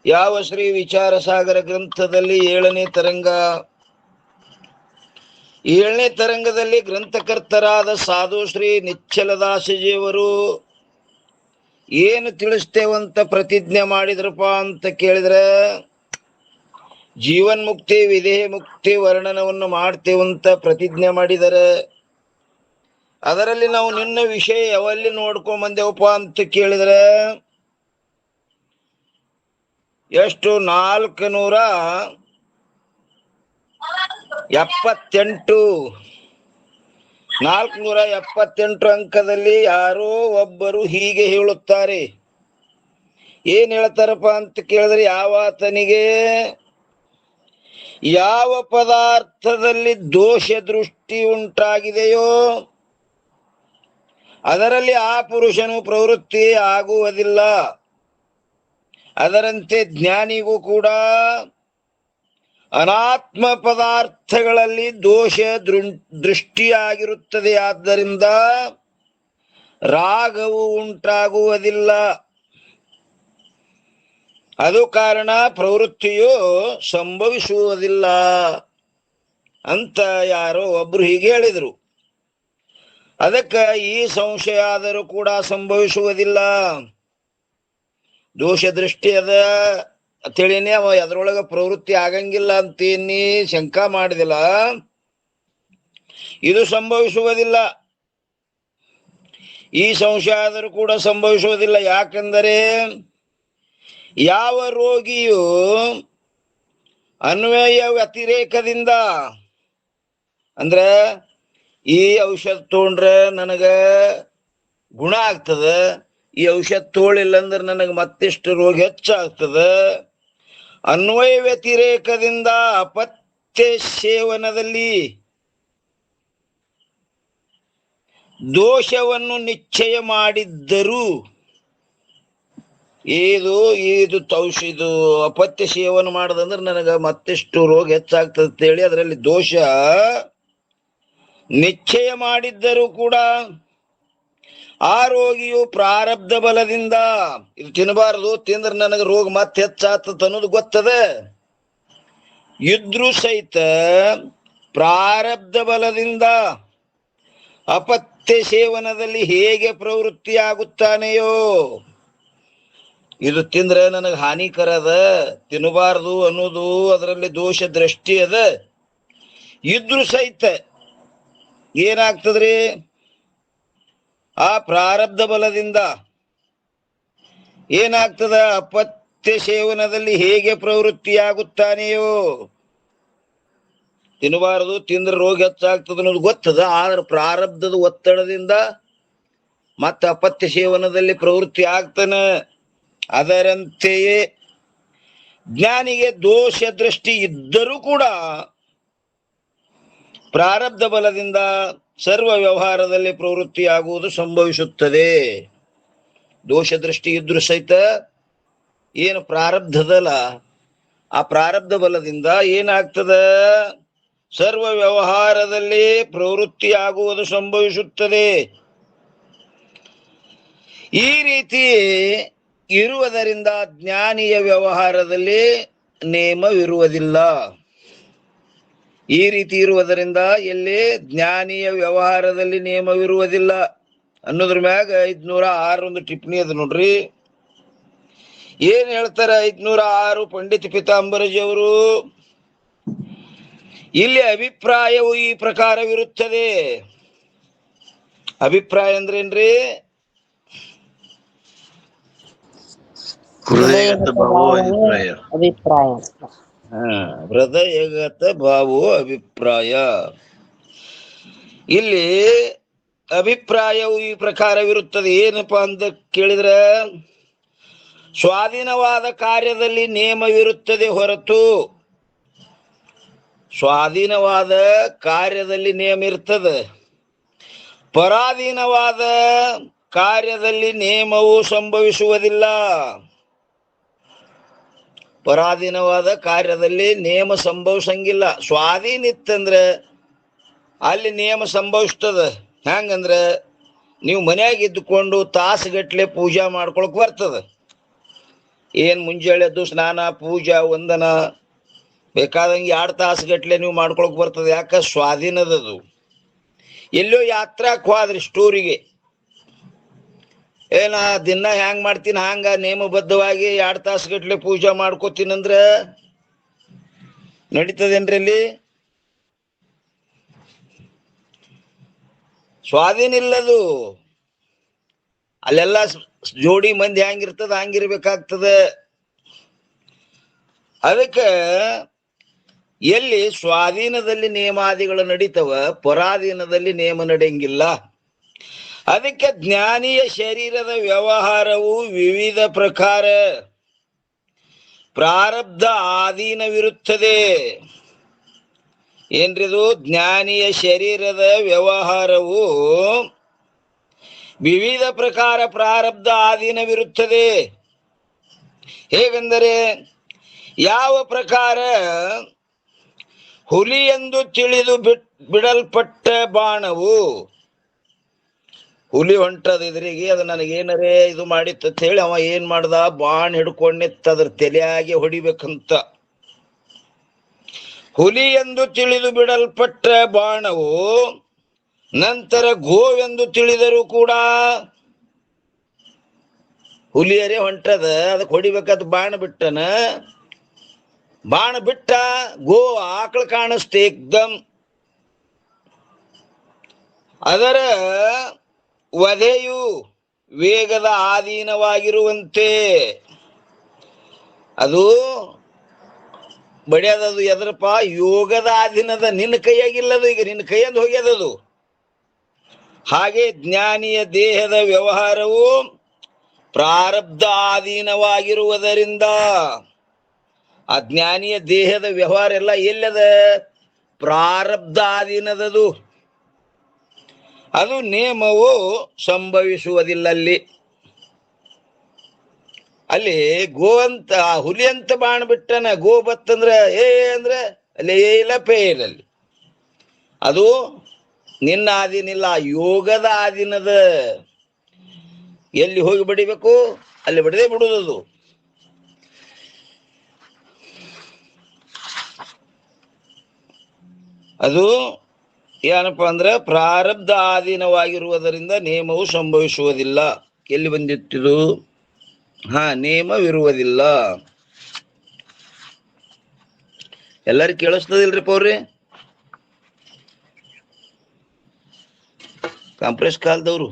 ಯಾವ ಶ್ರೀ ವಿಚಾರಸಾಗರ ಗ್ರಂಥದಲ್ಲಿ 7ನೇ ತರಂಗ, 7ನೇ ತರಂಗದಲ್ಲಿ ಗ್ರಂಥಕರ್ತರಾದ ಸಾಧು ಶ್ರೀ ನಿಶ್ಚಲದಾಸಜಿಯವರು ಏನು ತಿಳಿಸ್ತೇವಂತ ಪ್ರತಿಜ್ಞೆ ಮಾಡಿದ್ರಪ್ಪ ಅಂತ ಕೇಳಿದ್ರೆ, ಜೀವನ್ಮುಕ್ತಿ ವಿದೇಹ ಮುಕ್ತಿ ವರ್ಣನವನ್ನು ಮಾಡ್ತೇವಂತ ಪ್ರತಿಜ್ಞೆ ಮಾಡಿದರೆ, ಅದರಲ್ಲಿ ನಾವು ನಿನ್ನ ವಿಷಯ ಯಾವಲ್ಲಿ ನೋಡ್ಕೊಂಡ್ ಬಂದೇವಪ್ಪ ಅಂತ ಕೇಳಿದ್ರೆ ಎಷ್ಟು 478 ಅಂಕದಲ್ಲಿ ಯಾರೋ ಒಬ್ಬರು ಹೀಗೆ ಹೇಳುತ್ತಾರೆ. ಏನ್ ಹೇಳ್ತಾರಪ್ಪ ಅಂತ ಕೇಳಿದ್ರೆ, ಯಾವಾತನಿಗೆ ಯಾವ ಪದಾರ್ಥದಲ್ಲಿ ದೋಷ ದೃಷ್ಟಿ ಉಂಟಾಗಿದೆಯೋ ಅದರಲ್ಲಿ ಆ ಪುರುಷನು ಪ್ರವೃತ್ತಿ ಆಗುವುದಿಲ್ಲ. ಅದರಂತೆ ಜ್ಞಾನಿಗೂ ಕೂಡ ಅನಾತ್ಮ ಪದಾರ್ಥಗಳಲ್ಲಿ ದೋಷ ದೃಷ್ಟಿಯಾಗಿರುತ್ತದೆ. ಆದ್ದರಿಂದ ರಾಗವು ಉಂಟಾಗುವುದಿಲ್ಲ. ಅದು ಕಾರಣ ಪ್ರವೃತ್ತಿಯು ಸಂಭವಿಸುವುದಿಲ್ಲ ಅಂತ ಯಾರೋ ಒಬ್ರು ಹೀಗೆ ಹೇಳಿದ್ರು. ಅದಕ್ಕೆ ಈ ಸಂಶಯ ಆದರೂ ಕೂಡ ಸಂಭವಿಸುವುದಿಲ್ಲ. ದೋಷ ದೃಷ್ಟಿ ಅದ ಅಂತೇಳಿನೇ ಅವ ಅದ್ರೊಳಗ ಪ್ರವೃತ್ತಿ ಆಗಂಗಿಲ್ಲ ಅಂತೇನಿ ಶಂಕಾ ಮಾಡಿದಿಲ್ಲ. ಇದು ಸಂಭವಿಸುವುದಿಲ್ಲ. ಈ ಸಂಶಯ ಆದರೂ ಕೂಡ ಸಂಭವಿಸುವುದಿಲ್ಲ. ಯಾಕೆಂದರೆ ಯಾವ ರೋಗಿಯು ಅನ್ವಯ ವ್ಯತಿರೇಕದಿಂದ, ಅಂದ್ರೆ ಈ ಔಷಧ ತಗೊಂಡ್ರೆ ನನಗ ಗುಣ ಆಗ್ತದ, ಈ ಔಷಧ ತೋಳಿಲ್ಲ ಅಂದ್ರೆ ನನಗೆ ಮತ್ತಿಷ್ಟು ರೋಗ ಹೆಚ್ಚಾಗ್ತದ, ಅನ್ವಯ ವ್ಯತಿರೇಕದಿಂದ ಅಪತ್ಯ ಸೇವನದಲ್ಲಿ ದೋಷವನ್ನು ನಿಶ್ಚಯ ಮಾಡಿದ್ದರು, ಇದು ಅಪತ್ಯ ಸೇವನೆ ಮಾಡದಂದ್ರೆ ನನಗ ಮತ್ತಿಷ್ಟು ರೋಗ ಹೆಚ್ಚಾಗ್ತದೆ ಅಂತೇಳಿ ಅದರಲ್ಲಿ ದೋಷ ನಿಶ್ಚಯ ಮಾಡಿದ್ದರೂ ಕೂಡ ಆ ರೋಗಿಯು ಪ್ರಾರಬ್ಧ ಬಲದಿಂದ ಇದು ತಿನ್ನಬಾರದು, ತಿಂದ್ರೆ ನನಗೆ ರೋಗ ಮತ್ತೆ ಹೆಚ್ಚಾಗ್ತದೆ ಅನ್ನೋದು ಗೊತ್ತದೆ. ಇದ್ರೂ ಸಹಿತ ಪ್ರಾರಬ್ಧ ಬಲದಿಂದ ಅಪತ್ಯ ಸೇವನದಲ್ಲಿ ಹೇಗೆ ಪ್ರವೃತ್ತಿ ಆಗುತ್ತಾನೆಯೋ, ಇದು ತಿಂದ್ರೆ ನನಗೆ ಹಾನಿಕರ ಅದ, ತಿನ್ನಬಾರದು ಅನ್ನೋದು ಅದರಲ್ಲಿ ದೋಷ ದೃಷ್ಟಿ ಅದ. ಇದ್ರೂ ಸಹಿತ ಏನಾಗ್ತದ್ರಿ, ಆ ಪ್ರಾರಬ್ಧ ಬಲದಿಂದ ಏನಾಗ್ತದ, ಅಪತ್ಯ ಸೇವನದಲ್ಲಿ ಹೇಗೆ ಪ್ರವೃತ್ತಿಯಾಗುತ್ತಾನೆಯೋ, ತಿನ್ನಬಾರದು, ತಿಂದ್ರೆ ರೋಗ ಹೆಚ್ಚಾಗ್ತದ ಅನ್ನೋದು ಗೊತ್ತದ. ಆದ್ರೆ ಪ್ರಾರಬ್ಧದ ಒತ್ತಡದಿಂದ ಮತ್ತೆ ಅಪತ್ಯ ಸೇವನದಲ್ಲಿ ಪ್ರವೃತ್ತಿ ಆಗ್ತಾನೆ. ಅದರಂತೆಯೇ ಜ್ಞಾನಿಗೆ ದೋಷ ದೃಷ್ಟಿ ಇದ್ದರೂ ಕೂಡ ಪ್ರಾರಬ್ಧ ಬಲದಿಂದ ಸರ್ವ ವ್ಯವಹಾರದಲ್ಲಿ ಪ್ರವೃತ್ತಿಯಾಗುವುದು ಸಂಭವಿಸುತ್ತದೆ. ದೋಷ ದೃಷ್ಟಿ ಇದ್ರೂ ಸಹಿತ ಏನು ಪ್ರಾರಬ್ಧದಲ್ಲ, ಆ ಪ್ರಾರಬ್ಧ ಬಲದಿಂದ ಏನಾಗ್ತದ, ಸರ್ವ ವ್ಯವಹಾರದಲ್ಲಿ ಪ್ರವೃತ್ತಿಯಾಗುವುದು ಸಂಭವಿಸುತ್ತದೆ. ಈ ರೀತಿ ಇರುವುದರಿಂದ ಜ್ಞಾನಿಯ ವ್ಯವಹಾರದಲ್ಲಿ ನೇಮವಿರುವುದಿಲ್ಲ. ಈ ರೀತಿ ಇರುವುದರಿಂದ ಎಲ್ಲಿ ಜ್ಞಾನಿಯ ವ್ಯವಹಾರದಲ್ಲಿ ನೇಮವಿರುವುದಿಲ್ಲ ಅನ್ನೋದ್ರ ಮ್ಯಾಗ 506 ಒಂದು ಟಿಪ್ಪಣಿ ಅದ ನೋಡ್ರಿ. ಏನ್ ಹೇಳ್ತಾರ 506 ಪಂಡಿತ್ ಪೀತಾಂಬರಜಿ ಅವರು? ಇಲ್ಲಿ ಅಭಿಪ್ರಾಯವು ಈ ಪ್ರಕಾರವಿರುತ್ತದೆ. ಅಭಿಪ್ರಾಯ ಅಂದ್ರೇನ್ರಿ? ಹೃದಯಗತ ಭಾವೋ ಅಭಿಪ್ರಾಯ. ಇಲ್ಲಿ ಅಭಿಪ್ರಾಯವು ಈ ಪ್ರಕಾರವಿರುತ್ತದೆ. ಏನಪ್ಪಾ ಅಂತ ಕೇಳಿದ್ರೆ, ಸ್ವಾಧೀನವಾದ ಕಾರ್ಯದಲ್ಲಿ ನೇಮವಿರುತ್ತದೆ ಹೊರತು, ಸ್ವಾಧೀನವಾದ ಕಾರ್ಯದಲ್ಲಿ ನೇಮ ಇರ್ತದೆ, ಪರಾಧೀನವಾದ ಕಾರ್ಯದಲ್ಲಿ ನೇಮವು ಸಂಭವಿಸುವುದಿಲ್ಲ. ಪರಾಧೀನವಾದ ಕಾರ್ಯದಲ್ಲಿ ನೇಮ ಸಂಭವಿಸಂಗಿಲ್ಲ. ಸ್ವಾಧೀನ ಇತ್ತಂದ್ರೆ ಅಲ್ಲಿ ನೇಮ ಸಂಭವಿಸ್ತದ. ಹೆಂಗಂದ್ರೆ, ನೀವು ಮನ್ಯಾಗ ಇದ್ದುಕೊಂಡು ತಾಸುಗಟ್ಲೆ ಪೂಜಾ ಮಾಡ್ಕೊಳಕ್ ಬರ್ತದ. ಏನ್ ಮುಂಜಾಳೆದ್ದು ಸ್ನಾನ ಪೂಜಾ ವಂದನ ಬೇಕಾದಂಗೆ 2 ತಾಸುಗಟ್ಲೆ ನೀವು ಮಾಡ್ಕೊಳಕ್ ಬರ್ತದೆ. ಯಾಕ ಸ್ವಾಧೀನದದು. ಎಲ್ಲೋ ಯಾತ್ರಾಕ್ ಹೋದ್ರಿ ಸ್ಟೋರಿಗೆ, ಏನ ದಿನ ಹ್ಯಾಂಗ್ ಮಾಡ್ತೀನಿ ಹಂಗ ನೇಮಬದ್ಧವಾಗಿ 2 ತಾಸುಗಟ್ಲೆ ಪೂಜಾ ಮಾಡ್ಕೋತೀನಂದ್ರ ನಡೀತದೇನ್ರಿ? ಅಲ್ಲಿ ಸ್ವಾಧೀನ ಇಲ್ಲದು. ಅಲ್ಲೆಲ್ಲ ಜೋಡಿ ಮಂದಿ ಹ್ಯಾಂಗಿರ್ತದ ಹಂಗಿರ್ಬೇಕಾಗ್ತದ. ಅದಕ್ಕೆ ಎಲ್ಲಿ ಸ್ವಾಧೀನದಲ್ಲಿ ನೇಮಾದಿಗಳು ನಡೀತವ, ಪರಾಧೀನದಲ್ಲಿ ನೇಮ ನಡೆಯಂಗಿಲ್ಲ. ಅದಕ್ಕೆ ಜ್ಞಾನಿಯ ಶರೀರದ ವ್ಯವಹಾರವು ವಿವಿಧ ಪ್ರಕಾರ ಪ್ರಾರಬ್ಧ ಆಧೀನವಿರುತ್ತದೆ. ಏನ್ರಿದು? ಜ್ಞಾನಿಯ ಶರೀರದ ವ್ಯವಹಾರವು ವಿವಿಧ ಪ್ರಕಾರ ಪ್ರಾರಬ್ಧ ಆಧೀನವಿರುತ್ತದೆ. ಹೇಗೆಂದರೆ, ಯಾವ ಪ್ರಕಾರ ಹುಲಿ ಎಂದು ತಿಳಿದು ಬಿಡಲ್ಪಟ್ಟ ಬಾಣವು, ಹುಲಿ ಹೊಂಟದ ಇದ್ರಿಗೆ, ಅದು ನನಗೇನರೇ ಇದು ಮಾಡಿತ್ತ ಹೇಳಿ ಅವ ಏನ್ ಮಾಡ್ದ, ಬಾಣ್ ಹಿಡ್ಕೊಂಡಿತ್ತ ಅದ್ರ ತಲೆಯಾಗಿ ಹೊಡಿಬೇಕಂತ. ಹುಲಿ ಎಂದು ತಿಳಿದು ಬಿಡಲ್ಪಟ್ಟ ಬಾಣವು ನಂತರ ಗೋವೆಂದು ತಿಳಿದರೂ ಕೂಡ, ಹುಲಿಯರೇ ಹೊಂಟದ ಅದಕ್ಕೆ ಹೊಡಿಬೇಕಾದ ಬಾಣ ಬಿಟ್ಟನ, ಬಾಣ ಬಿಟ್ಟ, ಗೋ ಆಕಳ ಕಾಣಿಸ್ತೆ ಏಕ್ದಮ್. ಅದರ ವಧೆಯು ವೇಗದ ಆಧೀನವಾಗಿರುವಂತೆ, ಅದು ಬಡಿಯೋದದು ಎದ್ರಪ್ಪ? ಯೋಗದ ಅಧೀನದ. ನಿನ್ನ ಕೈಯಾಗಿಲ್ಲದು, ಈಗ ನಿನ್ನ ಕೈಯಿಂದ ಹೋಗ್ಯದದು. ಹಾಗೆ ಜ್ಞಾನಿಯ ದೇಹದ ವ್ಯವಹಾರವು ಪ್ರಾರಬ್ಧ ಆಧೀನವಾಗಿರುವುದರಿಂದ, ಆ ಜ್ಞಾನಿಯ ದೇಹದ ವ್ಯವಹಾರ ಎಲ್ಲ ಎಲ್ಲದ? ಪ್ರಾರಬ್ಧ ಆಧೀನದದು. ಅದು ನೇಮವು ಸಂಭವಿಸುವುದಿಲ್ಲ. ಅಲ್ಲಿ ಗೋ ಅಂತ ಹುಲಿ ಅಂತ ಬಾಣ ಬಿಟ್ಟನ, ಗೋ ಬತ್ತಂದ್ರ ಅಂದ್ರೆ ಅಲ್ಲಿ ಇಲ್ಲ ಪೇ ಇಲ್ಲಲ್ಲಿ. ಅದು ನಿನ್ನ ಆಧೀನ ಇಲ್ಲ, ಯೋಗದ ಆಧೀನದ. ಎಲ್ಲಿ ಹೋಗಿ ಬಡಿಬೇಕು ಅಲ್ಲಿ ಬಡದೇ ಬಿಡುವುದು. ಅದು ಏನಪ್ಪ ಅಂದ್ರೆ ಪ್ರಾರಬ್ಧ ಆಧೀನವಾಗಿರುವುದರಿಂದ ನೇಮವು ಸಂಭವಿಸುವುದಿಲ್ಲ. ಎಲ್ಲಿ ಬಂದಿತ್ತಿದು? ನೇಮವಿರುವುದಿಲ್ಲ. ಎಲ್ಲರಿಗೂ ಕೇಳಿಸ್ತದಿಲ್ರಿಪ್ಪ ಅವ್ರಿ? ಕಾಂಪ್ರೆಸ್ ಕಾಲದವ್ರು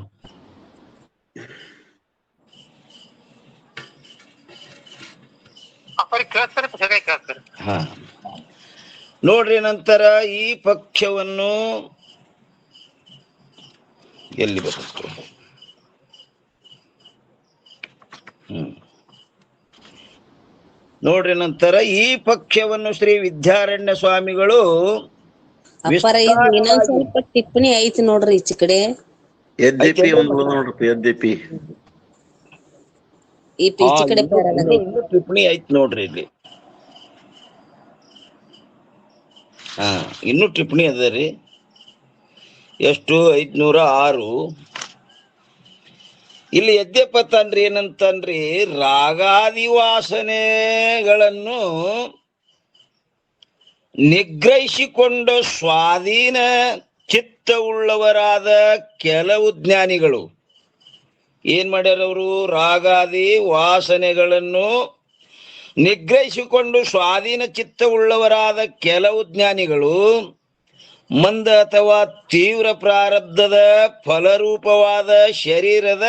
ನೋಡ್ರಿ. ನಂತರ ಈ ಪಕ್ಷವನ್ನು ಎಲ್ಲಿ ಬರುತ್ತೆ? ನೋಡ್ರಿ, ನಂತರ ಈ ಪಕ್ಷವನ್ನು ಶ್ರೀ ವಿದ್ಯಾರಣ್ಯ ಸ್ವಾಮಿಗಳು ಸ್ವಲ್ಪ ಟಿಪ್ಪಣಿ ಐತಿ ನೋಡ್ರಿ ಈಚೆ ಕಡೆ. ಟಿಪ್ಪಣಿ ಐತಿ ನೋಡ್ರಿ ಇಲ್ಲಿ. ಇನ್ನು ಟಿಪ್ಪಣಿ ಅದ ರೀ. ಎಷ್ಟು? 506. ಇಲ್ಲಿ ಯದ್ಯಪತ್ತನ್ರಿ ಏನಂತನ್ರಿ, ರಾಗಾದಿ ವಾಸನೆಗಳನ್ನು ನಿಗ್ರಹಿಸಿಕೊಂಡ ಸ್ವಾಧೀನ ಚಿತ್ತವುಳ್ಳವರಾದ ಕೆಲವು ಜ್ಞಾನಿಗಳು ಏನ್ ಮಾಡ್ಯಾರವರು? ರಾಗಾದಿ ವಾಸನೆಗಳನ್ನು ನಿಗ್ರಹಿಸಿಕೊಂಡು ಸ್ವಾಧೀನ ಚಿತ್ತವುಳ್ಳವರಾದ ಕೆಲವು ಜ್ಞಾನಿಗಳು ಮಂದ ಅಥವಾ ತೀವ್ರ ಪ್ರಾರಬ್ಧದ ಫಲರೂಪವಾದ ಶರೀರದ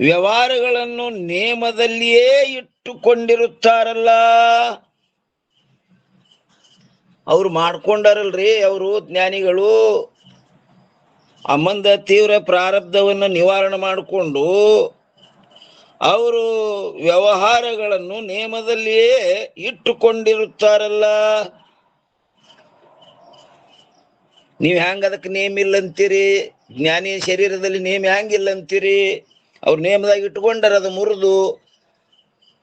ವ್ಯವಹಾರಗಳನ್ನು ನೇಮದಲ್ಲಿಯೇ ಇಟ್ಟುಕೊಂಡಿರುತ್ತಾರಲ್ಲ. ಅವ್ರು ಮಾಡ್ಕೊಂಡಾರಲ್ರಿ, ಅವರು ಜ್ಞಾನಿಗಳು ಆ ಮಂದ ತೀವ್ರ ಪ್ರಾರಬ್ಧವನ್ನು ನಿವಾರಣೆ ಮಾಡಿಕೊಂಡು ಅವರು ವ್ಯವಹಾರಗಳನ್ನು ನೇಮದಲ್ಲಿಯೇ ಇಟ್ಟುಕೊಂಡಿರುತ್ತಾರಲ್ಲ. ನೀವ್ ಹ್ಯಾಂಗ ಅದಕ್ಕೆ ನೇಮ ಇಲ್ಲ ಅಂತೀರಿ? ಜ್ಞಾನಿಯ ಶರೀರದಲ್ಲಿ ನೇಮ ಹ್ಯಾಂಗಿಲ್ಲ ಅಂತೀರಿ? ಅವ್ರ ನೇಮದಾಗ ಇಟ್ಕೊಂಡಾರ, ಅದು ಮುರಿದು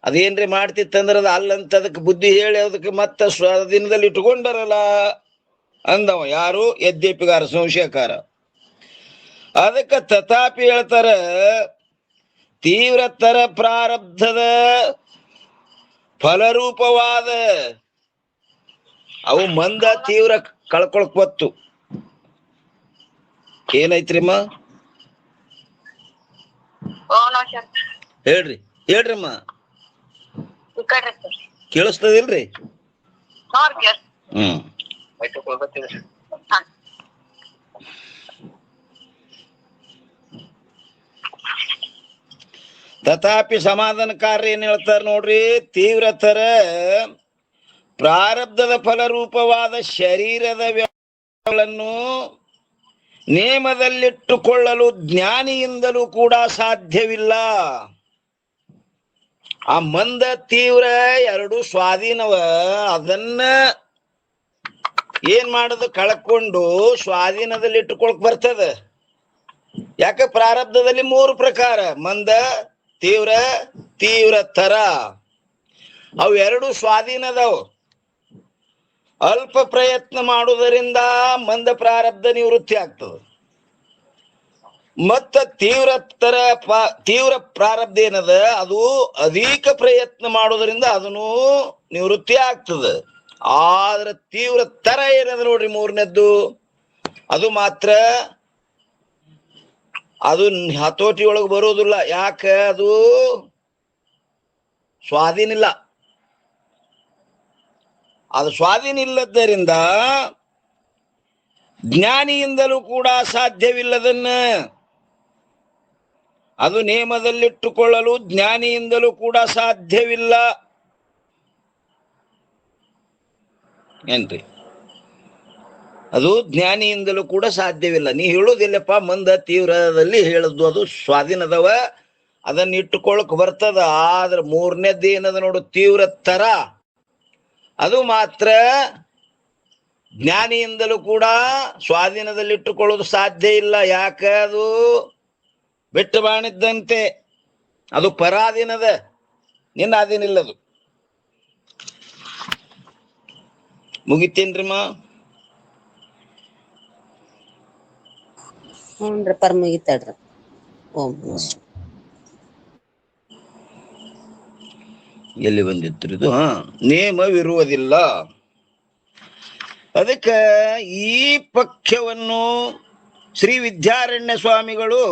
ಅದೇನ್ರಿ ಮಾಡ್ತಿತ್ತಂದ್ರ ಅದು ಅಲ್ಲಂತ ಅದಕ್ಕೆ ಬುದ್ಧಿ ಹೇಳಿ ಅದಕ್ಕೆ ಮತ್ತ ಸ್ವಾಧೀನದಲ್ಲಿ ಇಟ್ಕೊಂಡಾರಲ್ಲ ಅಂದವ. ಯಾರು? ಯದ್ಯಪಿಗಾರ, ಸಂಶಯಕಾರ. ಅದಕ್ಕೆ ತಥಾಪಿ ಹೇಳ್ತಾರ, ತೀವ್ರತರ ಪ್ರಾರಬ್ಧದ ಫಲರೂಪವಾದ ಅವು ಮಂದ ತೀವ್ರ ಕಳ್ಕೊಳಕ್ ಬತ್ತು. ಏನೈತ್ರಿಮ್ಮ? ಹೇಳ್ರಿ ಹೇಳ್ರಮ್ಮ. ಕೇಳಿಸ್ತದಿಲ್ರಿ? ಹ್ಮ್. ತಥಾಪಿ ಸಮಾಧಾನಕಾರ್ಯ ಏನ್ ಹೇಳ್ತಾರ ನೋಡ್ರಿ, ತೀವ್ರತರ ಪ್ರಾರಬ್ಧದ ಫಲರೂಪವಾದ ಶರೀರದ ವ್ಯವಹಾರಗಳನ್ನು ನೇಮದಲ್ಲಿಟ್ಟುಕೊಳ್ಳಲು ಜ್ಞಾನಿಯಿಂದಲೂ ಕೂಡ ಸಾಧ್ಯವಿಲ್ಲ. ಆ ಮಂದ ತೀವ್ರ ಎರಡು ಸ್ವಾಧೀನವ, ಅದನ್ನ ಏನ್ ಮಾಡೋದು ಕಳ್ಕೊಂಡು ಸ್ವಾಧೀನದಲ್ಲಿ ಇಟ್ಟುಕೊಳಕ್ ಬರ್ತದ. ಯಾಕೆ? ಪ್ರಾರಬ್ಧದಲ್ಲಿ 3 ಪ್ರಕಾರ: ಮಂದ, ತೀವ್ರ, ತೀವ್ರತರ. ಅವು ಎರಡು ಸ್ವಾಧೀನದವು. ಅಲ್ಪ ಪ್ರಯತ್ನ ಮಾಡುವುದರಿಂದ ಮಂದ ಪ್ರಾರಬ್ಧ ನಿವೃತ್ತಿ ಆಗ್ತದೆ. ಮತ್ತ ತೀವ್ರ ಪ್ರಾರಬ್ಧ ಏನದ, ಅದು ಅಧಿಕ ಪ್ರಯತ್ನ ಮಾಡೋದ್ರಿಂದ ಅದನ್ನು ನಿವೃತ್ತಿ ಆಗ್ತದೆ. ಆದ್ರೆ ತೀವ್ರ ತರ ಏನದ ನೋಡ್ರಿ, 3ನೇದ್ದು, ಅದು ಮಾತ್ರ ಅದು ಹತೋಟಿ ಒಳಗೆ ಬರೋದಿಲ್ಲ. ಯಾಕೆ? ಅದು ಸ್ವಾಧೀನ ಇಲ್ಲ. ಅದು ಸ್ವಾಧೀನ ಇಲ್ಲದ್ದರಿಂದ ಜ್ಞಾನಿಯಿಂದಲೂ ಕೂಡ ಸಾಧ್ಯವಿಲ್ಲದನ್ನ. ಅದು ನೇಮದಲ್ಲಿಟ್ಟುಕೊಳ್ಳಲು ಜ್ಞಾನಿಯಿಂದಲೂ ಕೂಡ ಸಾಧ್ಯವಿಲ್ಲ. ಏನ್ರಿ? ಅದು ಜ್ಞಾನಿಯಿಂದಲೂ ಕೂಡ ಸಾಧ್ಯವಿಲ್ಲ. ನೀ ಹೇಳೋದಿಲ್ಲಪ್ಪ, ಮಂದ ತೀವ್ರದಲ್ಲಿ ಹೇಳದ್ದು ಅದು ಸ್ವಾಧೀನದವ, ಅದನ್ನ ಇಟ್ಟುಕೊಳ್ಳಕ್ ಬರ್ತದ. ಆದ್ರೆ 3ನೇದ್ದು ಏನದ ನೋಡು, ತೀವ್ರ ತರ, ಅದು ಮಾತ್ರ ಜ್ಞಾನಿಯಿಂದಲೂ ಕೂಡ ಸ್ವಾಧೀನದಲ್ಲಿಟ್ಟುಕೊಳ್ಳೋದು ಸಾಧ್ಯ ಇಲ್ಲ. ಯಾಕೆ? ಅದು ಬಿಟ್ಟು ಬಾಣಿದ್ದಂತೆ, ಅದು ಪರಾಧೀನದ, ನಿನ್ನ ಅಧೀನಿಲ್ಲದು. ಮುಗಿತೇನ್ರಿಮ್ಮ? ಹ್ಞೂನ್ರಿ ಪರ್ ಮುಗಿತಾಡ್ರಿ. ಓಂ. ಎಲ್ಲಿ ಬಂದಿತ್ತು ಇದು? ನೇಮವಿರುವುದಿಲ್ಲ. ಅದಕ್ಕೆ ಈ ಪಕ್ಷವನ್ನು ಶ್ರೀ ವಿದ್ಯಾರಣ್ಯ ಸ್ವಾಮಿಗಳು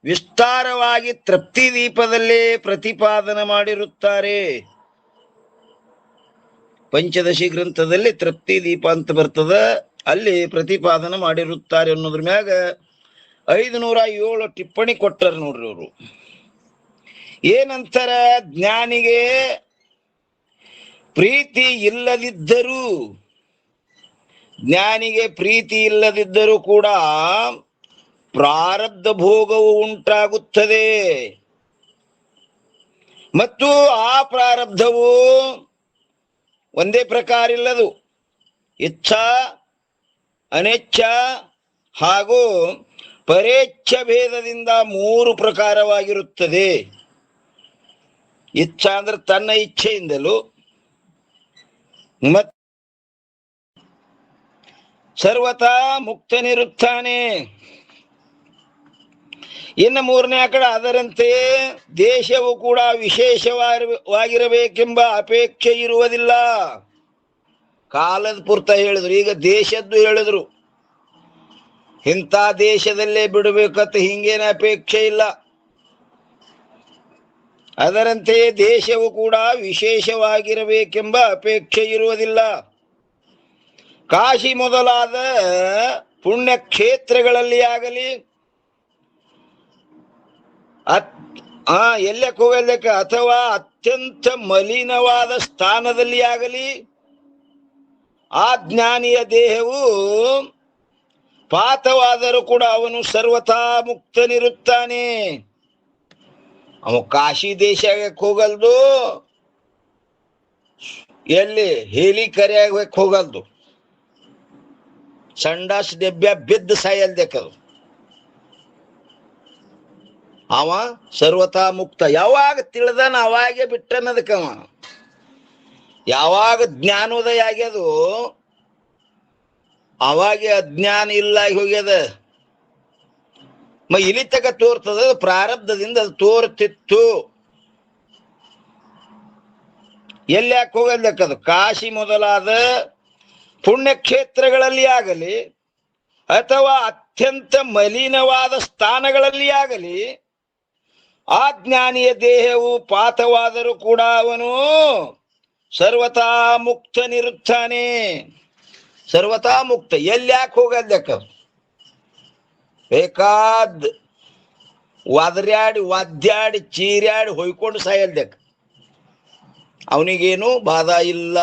ವಿಸ್ತಾರವಾಗಿ ತೃಪ್ತಿ ದೀಪದಲ್ಲೇ ಪ್ರತಿಪಾದನೆ ಮಾಡಿರುತ್ತಾರೆ. ಪಂಚದಶಿ ಗ್ರಂಥದಲ್ಲಿ ತೃಪ್ತಿ ದೀಪ ಅಂತ ಬರ್ತದ, ಅಲ್ಲಿ ಪ್ರತಿಪಾದನೆ ಮಾಡಿರುತ್ತಾರೆ. ಅನ್ನೋದ್ರ ಮ್ಯಾಗ 507 ಟಿಪ್ಪಣಿ ಕೊಟ್ಟಾರ ನೋಡ್ರಿ ಅವರು. ಏನಂತಾರ? ಜ್ಞಾನಿಗೆ ಪ್ರೀತಿ ಇಲ್ಲದಿದ್ದರೂ ಕೂಡ ಪ್ರಾರಬ್ಧ ಭೋಗವು ಉಂಟಾಗುತ್ತದೆ. ಮತ್ತು ಆ ಪ್ರಾರಬ್ಧವು ಒಂದೇ ಪ್ರಕಾರ ಇಲ್ಲದು. ಇಚ್ಛಾ, ಅನಿಚ್ಛ ಹಾಗೂ ಪರೇಚ್ಛ ಭೇದದಿಂದ 3 ಪ್ರಕಾರವಾಗಿರುತ್ತದೆ. ಇಚ್ಛಾ ಅಂದ್ರೆ ತನ್ನ ಇಚ್ಛೆಯಿಂದಲೂ, ಮತ್ ಸರ್ವತಾ ಮುಕ್ತನಿರುತ್ತಾನೆ. ಇನ್ನು 3ನೇ ಕಡೆ ಅದರಂತೆಯೇ ದೇಶವು ಕೂಡ ವಿಶೇಷವಾಗಿರಬೇಕೆಂಬ ಅಪೇಕ್ಷೆ ಇರುವುದಿಲ್ಲ. ಕಾಲದ ಪೂರ್ತ ಹೇಳಿದ್ರು, ಈಗ ದೇಶದ್ದು ಹೇಳಿದ್ರು. ಇಂಥ ದೇಶದಲ್ಲೇ ಬಿಡಬೇಕಂತ ಹಿಂಗೇನ ಅಪೇಕ್ಷೆ ಇಲ್ಲ. ಅದರಂತೆಯೇ ದೇಶವು ಕೂಡ ವಿಶೇಷವಾಗಿರಬೇಕೆಂಬ ಅಪೇಕ್ಷೆ ಇರುವುದಿಲ್ಲ. ಕಾಶಿ ಮೊದಲಾದ ಪುಣ್ಯ ಕ್ಷೇತ್ರಗಳಲ್ಲಿ ಆಗಲಿ, ಎಲ್ಲಕ್ಕೆ ಹೋಗಲಿಕ್ಕೆ, ಅಥವಾ ಅತ್ಯಂತ ಮಲಿನವಾದ ಸ್ಥಾನದಲ್ಲಿ ಆಗಲಿ, ಆ ಜ್ಞಾನಿಯ ದೇಹವು ಪಾತವಾದರೂ ಕೂಡ ಅವನು ಸರ್ವಥಾ ಮುಕ್ತನಿರುತ್ತಾನೆ. ಅವ ಕಾಶಿ ದೇಶಕ್ಕೆ ಹೋಗಲ್ದು, ಎಲ್ಲಿ ಹೇಲಿ ಕರೆಯಾಗಬೇಕು ಹೋಗಲ್ದು, ಸಂಡಾಸ್ ಡೆಬ್ಬ ಬಿದ್ದು ಸಾಯಲ್ದೇಕದು. ಅವ ಸರ್ವಥಾ ಮುಕ್ತ. ಯಾವಾಗ ತಿಳಿದಾನ ಅವಾಗೆ ಬಿಟ್ಟನದಕ್ಕವ. ಯಾವಾಗ ಜ್ಞಾನೋದಯ ಆಗ್ಯದು ಅವಾಗೆ ಅಜ್ಞಾನ ಇಲ್ಲ ಹೋಗ್ಯದ. ಇಲ್ಲಿ ತಕ ತೋರ್ತದ, ಪ್ರಾರಬ್ಧದಿಂದ ಅದು ತೋರ್ತಿತ್ತು. ಎಲ್ಲಿ ಯಾಕೆ ಹೋಗಲ್ದಕ್ಕದು? ಕಾಶಿ ಮೊದಲಾದ ಪುಣ್ಯಕ್ಷೇತ್ರಗಳಲ್ಲಿ ಆಗಲಿ ಅಥವಾ ಅತ್ಯಂತ ಮಲಿನವಾದ ಸ್ಥಾನಗಳಲ್ಲಿ ಆಗಲಿ ಆ ಜ್ಞಾನಿಯ ದೇಹವು ಪಾತವಾದರೂ ಕೂಡ ಅವನು ಸರ್ವತಾ ಮುಕ್ತನಿರುತ್ತಾನೆ. ಸರ್ವತಾ ಮುಕ್ತ. ಎಲ್ಲಿ ಯಾಕೆ ಹೋಗಲ್ದಕ್ಕ? ಬೇಕಾದ ಒದ್ರ್ಯಾಡಿ ಚೀರ್ಯಾಡಿ ಹೊಯ್ಕೊಂಡು ಸಾಯಲ್ದಕ್ಕ, ಅವನಿಗೇನು ಬಾಧ ಇಲ್ಲ.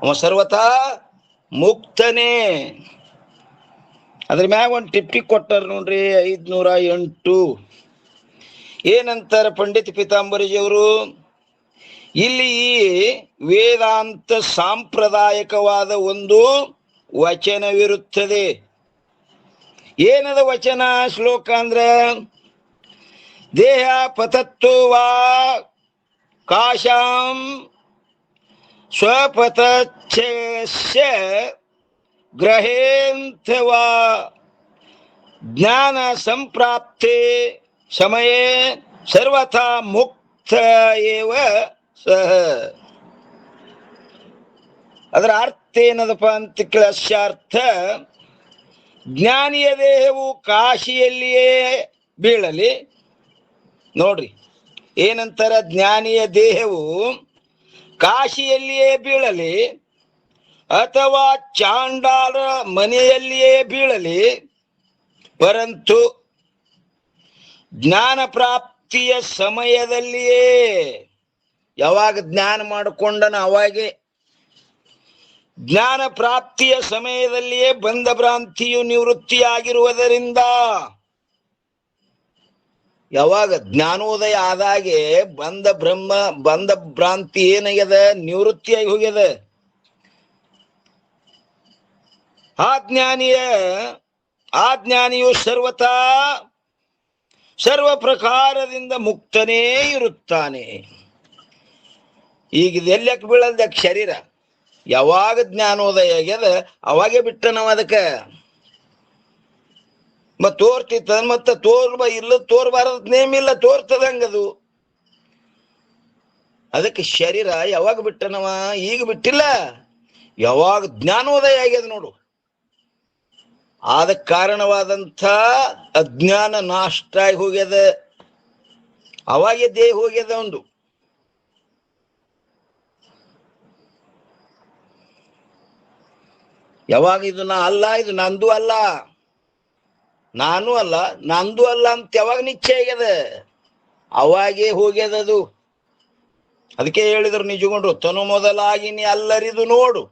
ಅವ ಸರ್ವತಾ ಮುಕ್ತನೇ. ಅದ್ರ ಮ್ಯಾಗ ಒಂದು ಟಿಪ್ಪಿ ಕೊಟ್ಟಾರ ನೋಡ್ರಿ, 508. ಏನಂತಾರ ಪಂಡಿತ್ ಪೀತಾಂಬರಿಜಿಯವರು? ಇಲ್ಲಿ ಈ ವೇದಾಂತ ಸಾಂಪ್ರದಾಯಿಕವಾದ ಒಂದು ವಚನವಿರುತ್ತದೆ. ಏನದ ವಚನ? ಶ್ಲೋಕ ಅಂದ್ರ ದೇಹ ಪತತ್ವಾ ಕಾಶಾಂ ಸ್ವಪತಚ್ಛ ಗ್ರಹೇಂಥವಾ ಜ್ಞಾನ ಸಂಪ್ರಾಪ್ತೆ ಸಮಯೇ ಸರ್ವಥಾ ಮುಕ್ತ ಏವ ಸಹ. ಅದರ ಅರ್ಥ ಏನದಪ್ಪ ಅಂತ ಕೇಳಸ್ಯಾರ್ಥ, ಜ್ಞಾನಿಯ ದೇಹವು ಕಾಶಿಯಲ್ಲಿಯೇ ಬೀಳಲಿ. ನೋಡ್ರಿ ಏನಂತಾರ, ಜ್ಞಾನಿಯ ದೇಹವು ಕಾಶಿಯಲ್ಲಿಯೇ ಬೀಳಲಿ ಅಥವಾ ಚಾಂಡಾಲ ಮನೆಯಲ್ಲಿಯೇ ಬೀಳಲಿ, ಪರಂತು ಜ್ಞಾನ ಪ್ರಾಪ್ತಿಯ ಸಮಯದಲ್ಲಿಯೇ, ಯಾವಾಗ ಜ್ಞಾನ ಮಾಡಿಕೊಂಡನ ಅವಾಗೆ, ಜ್ಞಾನ ಪ್ರಾಪ್ತಿಯ ಸಮಯದಲ್ಲಿಯೇ ಬಂಧ ಭ್ರಾಂತಿಯು ನಿವೃತ್ತಿಯಾಗಿರುವುದರಿಂದ, ಯಾವಾಗ ಜ್ಞಾನೋದಯ ಆದಾಗೆ ಬಂಧ ಭ್ರಾಂತಿ ಏನಾಗ್ಯದ? ನಿವೃತ್ತಿಯಾಗಿ ಹೋಗ್ಯದ. ಆ ಜ್ಞಾನಿಯು ಸರ್ವತಾ ಸರ್ವ ಪ್ರಕಾರದಿಂದ ಮುಕ್ತನೇ ಇರುತ್ತಾನೆ. ಈಗ ಇದೆಲ್ಲಕ್ಕೆ ಬೀಳಲ್ದಕ್ಕೆ ಶರೀರ ಯಾವಾಗ ಜ್ಞಾನೋದಯ ಆಗ್ಯದ ಅವಾಗೆ ಬಿಟ್ಟ ನಾವು ಅದಕ್ಕೆ. ಮತ್ ತೋರ್ತಿತ್ತ ಮತ್ತ ತೋರ್ಬಾರದ್ ನೇಮಿಲ್ಲ, ತೋರ್ತದಂಗದು. ಅದಕ್ಕೆ ಶರೀರ ಯಾವಾಗ ಬಿಟ್ಟನವ? ಈಗ ಬಿಟ್ಟಿಲ್ಲ, ಯಾವಾಗ ಜ್ಞಾನೋದಯ ಆಗ್ಯದ ನೋಡು. ಆದ ಕಾರಣವಾದಂಥ ಅಜ್ಞಾನ ನಾಷ್ಟ ಆಗಿ ಹೋಗ್ಯದ, ಅವಾಗೆ ದೇಹ ಹೋಗ್ಯದ ಒಂದು. ಯಾವಾಗ ಇದು ನಾ ಅಲ್ಲ, ಇದು ನಂದು ಅಲ್ಲ, ನಾನು ಅಲ್ಲ, ನಂದು ಅಲ್ಲ ಅಂತ ಯಾವಾಗ ನಿಶ್ಚಯ ಆಗ್ಯದ ಅವಾಗೇ ಹೋಗ್ಯದದು. ಅದಕ್ಕೆ ಹೇಳಿದ್ರು ನಿಜಗೊಂಡ್ರು, ತನು ಮೊದಲಾಗಿ ನೀ ಅಲ್ಲರಿದು ನೋಡು,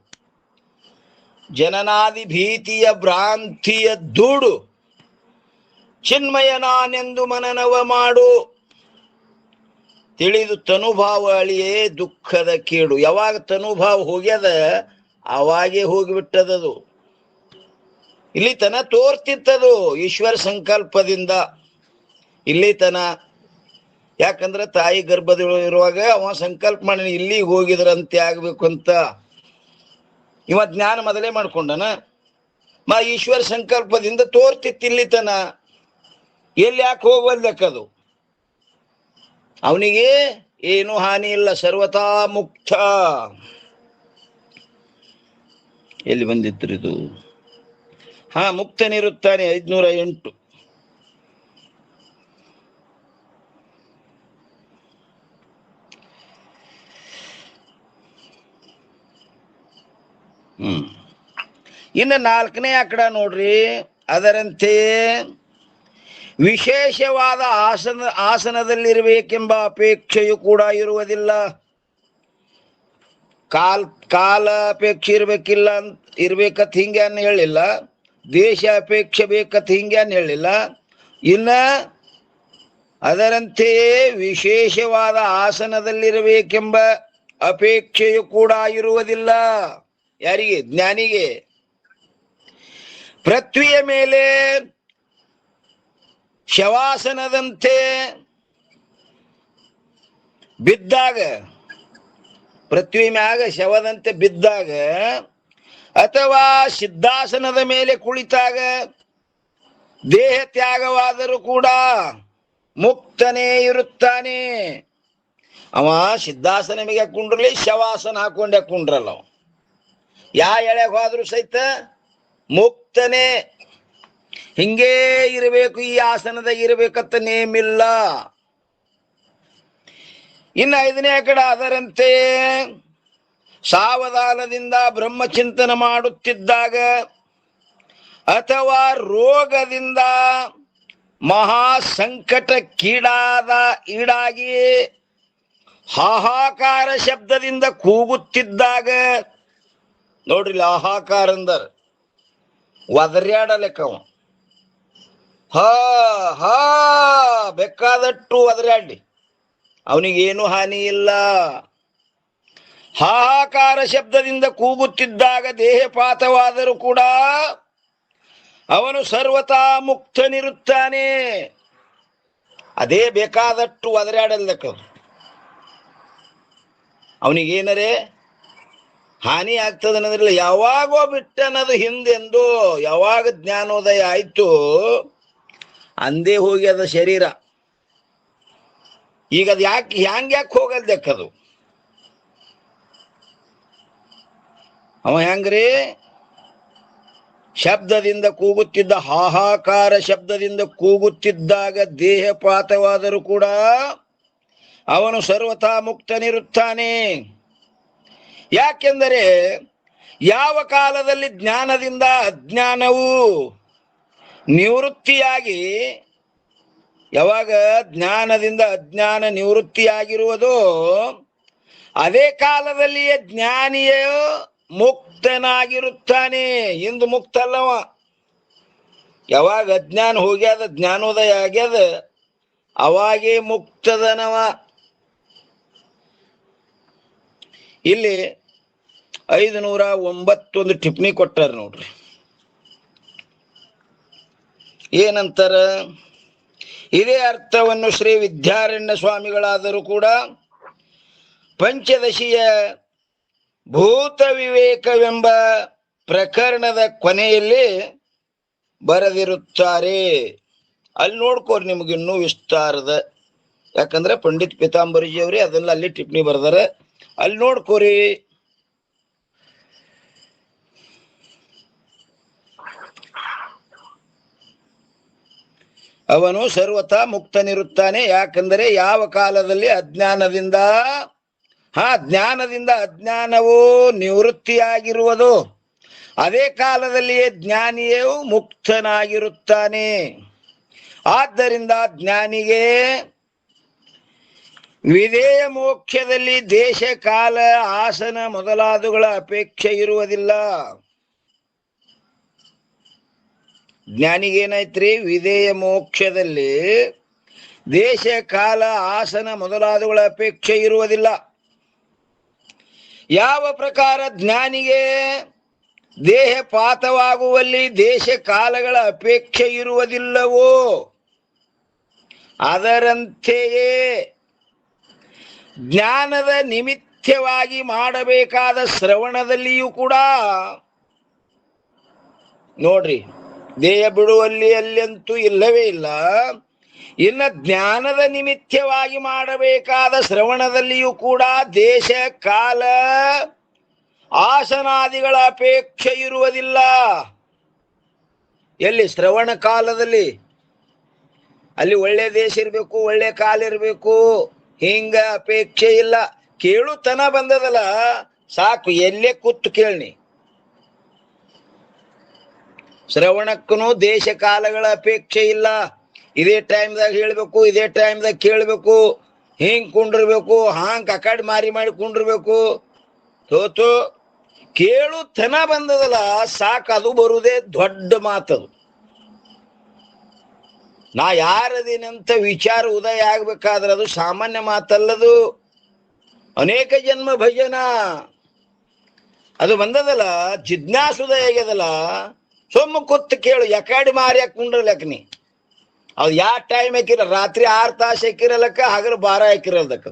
ಜನನಾದಿ ಭೀತಿಯ ಭ್ರಾಂತಿಯ ದೂಡು, ಚಿನ್ಮಯ ನಾನೆಂದು ಮನನವ ಮಾಡು, ತಿಳಿದು ತನುಭಾವ ಅಳಿಯೇ ದುಃಖದ ಕೇಡು. ಯಾವಾಗ ತನುಭಾವ ಹೋಗ್ಯದ ಅವಾಗೇ ಹೋಗಿಬಿಟ್ಟದದು. ಇಲ್ಲಿ ತನ ತೋರ್ತಿತ್ತದು ಈಶ್ವರ ಸಂಕಲ್ಪದಿಂದ ಇಲ್ಲಿ ತನ. ಯಾಕಂದ್ರೆ ತಾಯಿ ಗರ್ಭದಲ್ಲಿರುವಾಗ ಅವ ಸಂಕಲ್ಪ ಮಾಡಿ ಇಲ್ಲಿಗೆ ಹೋಗಿದ್ರಂತೆ ಆಗ್ಬೇಕು ಅಂತ. ಇವ ಜ್ಞಾನ ಮೊದಲೇ ಮಾಡ್ಕೊಂಡನ. ಈಶ್ವರ ಸಂಕಲ್ಪದಿಂದ ತೋರ್ತಿತ್ತು ಇಲ್ಲಿ ತನ. ಎಲ್ಲಿ ಯಾಕೆ ಹೋಗ್ವಲ್ದಕ್ಕದು? ಅವನಿಗೆ ಏನು ಹಾನಿ ಇಲ್ಲ, ಸರ್ವತಾ ಮುಕ್ತ. ಎಲ್ಲಿ ಬಂದಿತ್ತು ಇದು? ಮುಕ್ತನಿರುತ್ತಾನೆ. 508. ಇನ್ನು 4ನೇ ಆಕಡ ನೋಡ್ರಿ. ಅದರಂತೆಯೇ ವಿಶೇಷವಾದ ಆಸನದಲ್ಲಿರಬೇಕೆಂಬ ಅಪೇಕ್ಷೆಯು ಕೂಡ ಇರುವುದಿಲ್ಲ. ಕಾಲ ಅಪೇಕ್ಷೆ ಇರ್ಬೇಕತ್ ಹಿಂಗೆ ಅನ್ನ ಹೇಳಿಲ್ಲ, ದೇಶ ಅಪೇಕ್ಷೆ ಬೇಕತ್ ಹಿಂಗೆ ಅನ್ನ ಹೇಳಿಲ್ಲ. ಇನ್ನ ಅದರಂತೆಯೇ ವಿಶೇಷವಾದ ಆಸನದಲ್ಲಿರಬೇಕೆಂಬ ಅಪೇಕ್ಷೆಯು ಕೂಡ ಇರುವುದಿಲ್ಲ. ಯಾರಿಗೆ? ಜ್ಞಾನಿಗೆ. ಪೃಥ್ವಿಯ ಮೇಲೆ ಶವಾಸನದಂತೆ ಬಿದ್ದಾಗ, ಪೃಥ್ವಿ ಮ್ಯಾಗ ಶವದಂತೆ ಬಿದ್ದಾಗ, ಅಥವಾ ಸಿದ್ಧಾಸನದ ಮೇಲೆ ಕುಳಿತಾಗ ದೇಹ ತ್ಯಾಗವಾದರೂ ಕೂಡ ಮುಕ್ತನೇ ಇರುತ್ತಾನೆ. ಅವ ಸಿದ್ಧಾಸನ ಮೇಲೆ ಕುಂಡ್ರಲಿ, ಶವಾಸನ ಹಾಕೊಂಡೆ ಕುಂಡ್ರಲ್ಲ. ಅವ ಎಳೆಗೆ ಹೋದ್ರು ಸಹಿತ ಮುಕ್ತನೇ. ಹಿಂಗೇ ಇರಬೇಕು, ಈ ಆಸನದಾಗ ಇರಬೇಕಂತ ನೇಮಿಲ್ಲ. ಇನ್ನು 5ನೇ ಕಡೆ ಅದರಂತೆ ಸಾವಧಾನದಿಂದ ಬ್ರಹ್ಮಚಿಂತನ ಮಾಡುತ್ತಿದ್ದಾಗ ಅಥವಾ ರೋಗದಿಂದ ಮಹಾ ಸಂಕಟಕ್ಕೀಡಾಗಿ ಹಾಹಾಕಾರ ಶಬ್ದದಿಂದ ಕೂಗುತ್ತಿದ್ದಾಗ, ನೋಡ್ರಿ ಹಾಹಾಕಾರ ಅಂದರ ಒದರ್ಯಾಡಲೆಕ್ಕವ. ಹಾ ಹಾ ಬೇಕಾದಟ್ಟು ಒದರ್ಯಾಡಿ, ಅವನಿಗೇನು ಹಾನಿ ಇಲ್ಲ. ಹಾಹಾಕಾರ ಶಬ್ದದಿಂದ ಕೂಗುತ್ತಿದ್ದಾಗ ದೇಹಪಾತವಾದರೂ ಕೂಡ ಅವನು ಸರ್ವತಾ ಮುಕ್ತನಿರುತ್ತಾನೆ. ಅದೇ ಬೇಕಾದಟ್ಟು ಒದರಾಡಲ್ದಕ್ಕ ಅವನಿಗೇನರೇ ಹಾನಿ ಆಗ್ತದೆ ಅನ್ನೋದ್ರಲ್ಲ. ಯಾವಾಗೋ ಬಿಟ್ಟನ್ನೋದು ಹಿಂದೆಂದು ಯಾವಾಗ ಜ್ಞಾನೋದಯ ಆಯ್ತು ಅಂದೇ ಹೋಗಿ ಅದ ಶರೀರ. ಈಗ ಅದು ಯಾಕೆ ಹೋಗಲ್ದಕ್ಕದು? ಅವ ಹೆಂಗ್ರಿ ಶಬ್ದದಿಂದ ಕೂಗುತ್ತಿದ್ದ, ಹಾಹಾಕಾರ ಶಬ್ದದಿಂದ ಕೂಗುತ್ತಿದ್ದಾಗ ದೇಹಪಾತವಾದರೂ ಕೂಡ ಅವನು ಸರ್ವತಾ ಮುಕ್ತನಿರುತ್ತಾನೆ. ಯಾಕೆಂದರೆ ಯಾವ ಕಾಲದಲ್ಲಿ ಜ್ಞಾನದಿಂದ ಅಜ್ಞಾನವು ನಿವೃತ್ತಿಯಾಗಿ, ಯಾವಾಗ ಜ್ಞಾನದಿಂದ ಅಜ್ಞಾನ ನಿವೃತ್ತಿಯಾಗಿರುವುದೋ ಅದೇ ಕಾಲದಲ್ಲಿಯೇ ಜ್ಞಾನಿಯು ಮುಕ್ತನಾಗಿರುತ್ತಾನೆ. ಇಂದು ಮುಕ್ತ ಅಲ್ಲವ. ಯಾವಾಗ ಅಜ್ಞಾನ ಹೋಗ್ಯಾದ, ಜ್ಞಾನೋದಯ ಆಗ್ಯದ, ಅವಾಗೇ ಮುಕ್ತದನವ. ಇಲ್ಲಿ 591 ಟಿಪ್ಪಣಿ ಕೊಟ್ಟಾರ ನೋಡ್ರಿ. ಏನಂತಾರ? ಇದೇ ಅರ್ಥವನ್ನು ಶ್ರೀ ವಿದ್ಯಾರಣ್ಯ ಸ್ವಾಮಿಗಳಾದರೂ ಕೂಡ ಪಂಚದಶಿಯ ಭೂತ ವಿವೇಕವೆಂಬ ಪ್ರಕರಣದ ಕೊನೆಯಲ್ಲಿ ಬರೆದಿರುತ್ತಾರೆ. ಅಲ್ಲಿ ನೋಡ್ಕೋರಿ, ನಿಮಗಿನ್ನೂ ವಿಸ್ತಾರದ. ಯಾಕಂದ್ರೆ ಪಂಡಿತ್ ಪೀತಾಂಬರಜಿ ಅವರೇ ಅದೆಲ್ಲ ಅಲ್ಲಿ ಟಿಪ್ಪಣಿ ಬರ್ದಾರ, ಅಲ್ಲಿ ನೋಡ್ಕೋರಿ. ಅವನು ಸರ್ವತಾ ಮುಕ್ತನಿರುತ್ತಾನೆ. ಯಾಕಂದರೆ ಯಾವ ಕಾಲದಲ್ಲಿ ಜ್ಞಾನದಿಂದ ಅಜ್ಞಾನವು ನಿವೃತ್ತಿಯಾಗಿರುವುದು ಅದೇ ಕಾಲದಲ್ಲಿಯೇ ಜ್ಞಾನಿಯು ಮುಕ್ತನಾಗಿರುತ್ತಾನೆ. ಆದ್ದರಿಂದ ಜ್ಞಾನಿಗೆ ವಿಧೇಯ ಮೋಕ್ಷದಲ್ಲಿ ದೇಶ, ಕಾಲ, ಆಸನ ಮೊದಲಾದವುಗಳ ಅಪೇಕ್ಷೆ ಇರುವುದಿಲ್ಲ. ಜ್ಞಾನಿಗೇನಾಯ್ತ್ರಿ? ವಿಧೇಯ ಮೋಕ್ಷದಲ್ಲಿ ದೇಶ, ಕಾಲ, ಆಸನ ಮೊದಲಾದವುಗಳ ಅಪೇಕ್ಷೆ ಇರುವುದಿಲ್ಲ. ಯಾವ ಪ್ರಕಾರ ಜ್ಞಾನಿಗೆ ದೇಹ ಪಾತವಾಗುವಲ್ಲಿ ದೇಶ ಕಾಲಗಳ ಅಪೇಕ್ಷೆ ಇರುವುದಿಲ್ಲವೋ ಅದರಂತೆಯೇ ಜ್ಞಾನದ ನಿಮಿತ್ತವಾಗಿ ಮಾಡಬೇಕಾದ ಶ್ರವಣದಲ್ಲಿಯೂ ಕೂಡ ನೋಡ್ರಿ, ದೇಹ ಬಿಡುವಲ್ಲಿ ಅಲ್ಲಂತೂ ಇಲ್ಲವೇ ಇಲ್ಲ. ಇನ್ನು ಜ್ಞಾನದ ನಿಮಿತ್ತವಾಗಿ ಮಾಡಬೇಕಾದ ಶ್ರವಣದಲ್ಲಿಯೂ ಕೂಡ ದೇಶ, ಕಾಲ, ಆಸನಾದಿಗಳ ಅಪೇಕ್ಷೆ ಇರುವುದಿಲ್ಲ. ಎಲ್ಲಿ? ಶ್ರವಣ ಕಾಲದಲ್ಲಿ. ಅಲ್ಲಿ ಒಳ್ಳೆ ದೇಶ ಇರಬೇಕು, ಒಳ್ಳೆ ಕಾಲ ಇರಬೇಕು, ಹಿಂಗ ಅಪೇಕ್ಷೆ ಇಲ್ಲ. ಕೇಳುತನ ಬಂದದಲ್ಲ ಸಾಕು, ಎಲ್ಲೇ ಕೂತು ಕೇಳಿ. ಶ್ರವಣಕ್ಕೂ ದೇಶ ಕಾಲಗಳ ಅಪೇಕ್ಷೆ ಇಲ್ಲ. ಇದೇ ಟೈಮ್ದಾಗ ಹೇಳ್ಬೇಕು, ಇದೇ ಟೈಮ್ದಾಗ ಕೇಳಬೇಕು, ಹಿಂಗ್ ಕುಂಡಿರ್ಬೇಕು, ಹಾಂಗ್ ಕಕಾಡಿ ಮಾಡಿ ಕುಂಡಿರ್ಬೇಕು. ತೋತು ಕೇಳುತನ ಬಂದದಲ್ಲ ಸಾಕು, ಅದು ಬರುವುದೇ ದೊಡ್ಡ ಮಾತದು. ನಾ ಯಾರದೇನಂತ ವಿಚಾರ ಉದಯ ಆಗ್ಬೇಕಾದ್ರೆ ಅದು ಸಾಮಾನ್ಯ ಮಾತಲ್ಲದು. ಅನೇಕ ಜನ್ಮ ಭಜನ ಅದು ಬಂದದಲ್ಲ, ಜಿಜ್ಞಾಸುದಯ ಆಗ್ಯದಲ್ಲ, ಸೊಮ್ಮ ಕೂತ್ ಕೇಳು. ಯಕಾಡಿ ಮಾರಿ ಕುಂಡ್ರಲಕ್ಕ ನೀ ಅದು ಯಾವ ಟೈಮ್ ಹಾಕಿರ, ರಾತ್ರಿ 6 ತಾಸು ಹಾಕಿರಲಕ್ಕ, ಹಗಲು 12 ಹಾಕಿರಲ್ದಕ್ಕ.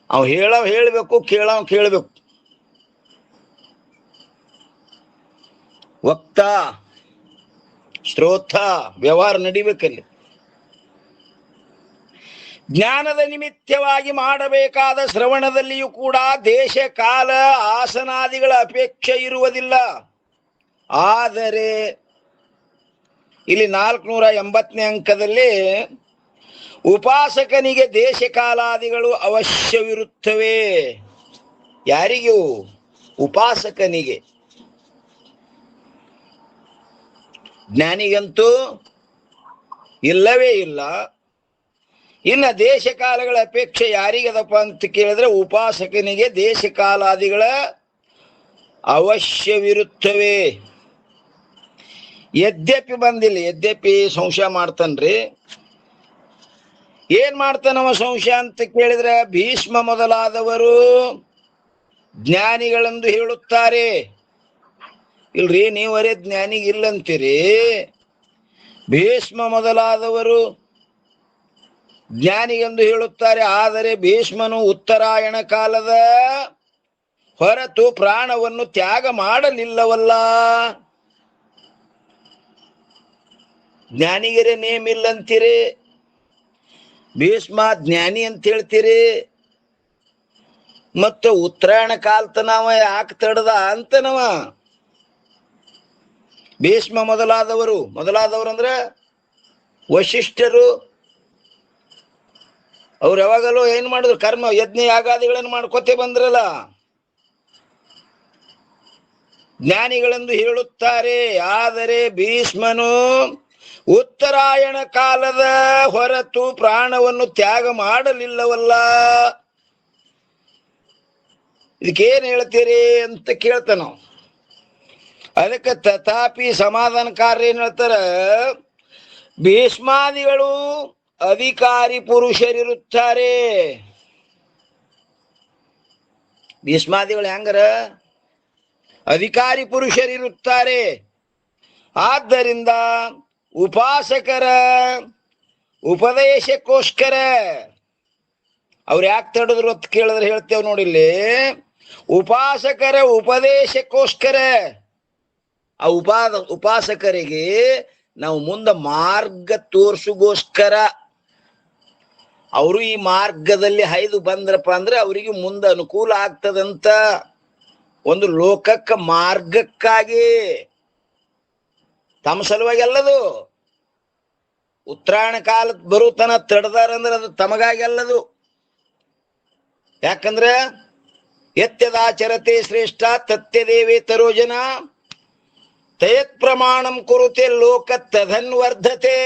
ಅವ್ ಹೇಳ್ಬೇಕು, ಕೇಳಬೇಕು. ವಕ್ತ ಶ್ರೋತ ವ್ಯವಹಾರ ನಡಿಬೇಕಲ್ಲಿ. ಜ್ಞಾನದ ನಿಮಿತ್ತವಾಗಿ ಮಾಡಬೇಕಾದ ಶ್ರವಣದಲ್ಲಿಯೂ ಕೂಡ ದೇಶ ಕಾಲ ಆಸನಾದಿಗಳ ಅಪೇಕ್ಷೆ ಇರುವುದಿಲ್ಲ. ಆದರೆ ಇಲ್ಲಿ 480ನೇ ಅಂಕದಲ್ಲಿ ಉಪಾಸಕನಿಗೆ ದೇಶ ಕಾಲಾದಿಗಳು ಅವಶ್ಯವಿರುತ್ತವೆ. ಯಾರಿಗೂ? ಉಪಾಸಕನಿಗೆ. ಜ್ಞಾನಿಗಂತೂ ಇಲ್ಲವೇ ಇಲ್ಲ. ಇನ್ನು ದೇಶ ಕಾಲಗಳ ಅಪೇಕ್ಷೆ ಯಾರಿಗದಪ್ಪ ಅಂತ ಕೇಳಿದ್ರೆ ಉಪಾಸಕನಿಗೆ ದೇಶ ಕಾಲಾದಿಗಳ ಅವಶ್ಯವಿರುತ್ತವೆ. ಯದ್ಯಪಿ ಬಂದಿಲ್ಲ, ಯದ್ಯಪಿ ಸಂಶಯ ಮಾಡ್ತಾನ್ರಿ. ಏನ್ ಮಾಡ್ತಾನವ ಸಂಶಯ ಅಂತ ಕೇಳಿದ್ರೆ, ಭೀಷ್ಮ ಮೊದಲಾದವರು ಜ್ಞಾನಿಗಳೆಂದು ಹೇಳುತ್ತಾರೆ. ಇಲ್ರಿ, ನೀವರೇ ಜ್ಞಾನಿಗಿಲ್ಲಂತೀರಿ. ಭೀಷ್ಮ ಮೊದಲಾದವರು ಜ್ಞಾನಿಗೆಂದು ಹೇಳುತ್ತಾರೆ. ಆದರೆ ಭೀಷ್ಮನು ಉತ್ತರಾಯಣ ಕಾಲದ ಹೊರತು ಪ್ರಾಣವನ್ನು ತ್ಯಾಗ ಮಾಡಲಿಲ್ಲವಲ್ಲ. ಜ್ಞಾನಿಗರೇ ನೇಮಿಲ್ಲಂತೀರಿ, ಭೀಷ್ಮ ಜ್ಞಾನಿ ಅಂತ ಹೇಳ್ತೀರಿ. ಮತ್ತು ಉತ್ತರಾಯಣ ಕಾಲ್ತನವ ಯಾಕೆ ತಡದ ಅಂತನವ. ಭೀಷ್ಮ ಮೊದಲಾದವರು ಅಂದ್ರೆ ವಶಿಷ್ಠರು, ಅವ್ರು ಯಾವಾಗಲೂ ಏನ್ ಮಾಡಿದ್ರು? ಕರ್ಮ ಯಜ್ಞ ಯಾಗಾದಿಗಳನ್ನು ಮಾಡ್ಕೋತೆ ಬಂದ್ರಲ್ಲ. ಜ್ಞಾನಿಗಳೆಂದು ಹೇಳುತ್ತಾರೆ. ಆದರೆ ಭೀಷ್ಮನು ಉತ್ತರಾಯಣ ಕಾಲದ ಹೊರತು ಪ್ರಾಣವನ್ನು ತ್ಯಾಗ ಮಾಡಲಿಲ್ಲವಲ್ಲ. ಇದಕ್ಕೇನ್ ಹೇಳ್ತೀರಿ ಅಂತ ಕೇಳ್ತಾನ. ಅದಕ್ಕೆ ತಥಾಪಿ ಸಮಾಧಾನಕಾರ ಏನ್ ಹೇಳ್ತಾರ, ಭೀಷ್ಮಾದಿಗಳು ಅಧಿಕಾರಿ ಪುರುಷರಿರುತ್ತಾರೆ. ಭೀಷ್ಮಾದಿಗಳು ಹೆಂಗರ? ಅಧಿಕಾರಿ ಪುರುಷರಿರುತ್ತಾರೆ. ಆದ್ದರಿಂದ ಉಪಾಸಕರ ಉಪದೇಶಕ್ಕೋಸ್ಕರ ಅವ್ರು ಯಾಕೆ ತಡೆದ್ರು ಅಂತ ಕೇಳಿದ್ರೆ ಹೇಳ್ತೇವೆ ನೋಡಿಲ್ಲಿ. ಉಪಾಸಕರ ಉಪದೇಶಕ್ಕೋಸ್ಕರ ಆ ಉಪಾಸಕರಿಗೆ ನಾವು ಮುಂದೆ ಮಾರ್ಗ ತೋರ್ಸುಗೋಸ್ಕರ ಅವರು ಈ ಮಾರ್ಗದಲ್ಲಿ ಹಾಯ್ದು ಬಂದ್ರಪ್ಪ ಅಂದ್ರೆ ಅವರಿಗೆ ಮುಂದೆ ಅನುಕೂಲ ಆಗ್ತದಂತ ಒಂದು ಲೋಕಕ್ಕ ಮಾರ್ಗಕ್ಕಾಗಿ ತಮ್ಮ ಸಲುವಾಗಿ ಅಲ್ಲದು. ಉತ್ತರಾಯಣ ಕಾಲಕ್ಕೆ ಬರುತನ ತಡೆದಾರಂದ್ರೆ ಅದು ತಮಗಾಗಿ ಅಲ್ಲದು. ಯಾಕಂದ್ರೆ ಯತ್ಯದಾಚರತೆ ಶ್ರೇಷ್ಠ ತತ್ಯದೇವೇ ತರೋ ಜನ ತಯತ್ ಪ್ರಮಾಣಂ ಕುರುತೆ ಲೋಕ ತದನ್ವರ್ಧತೆ.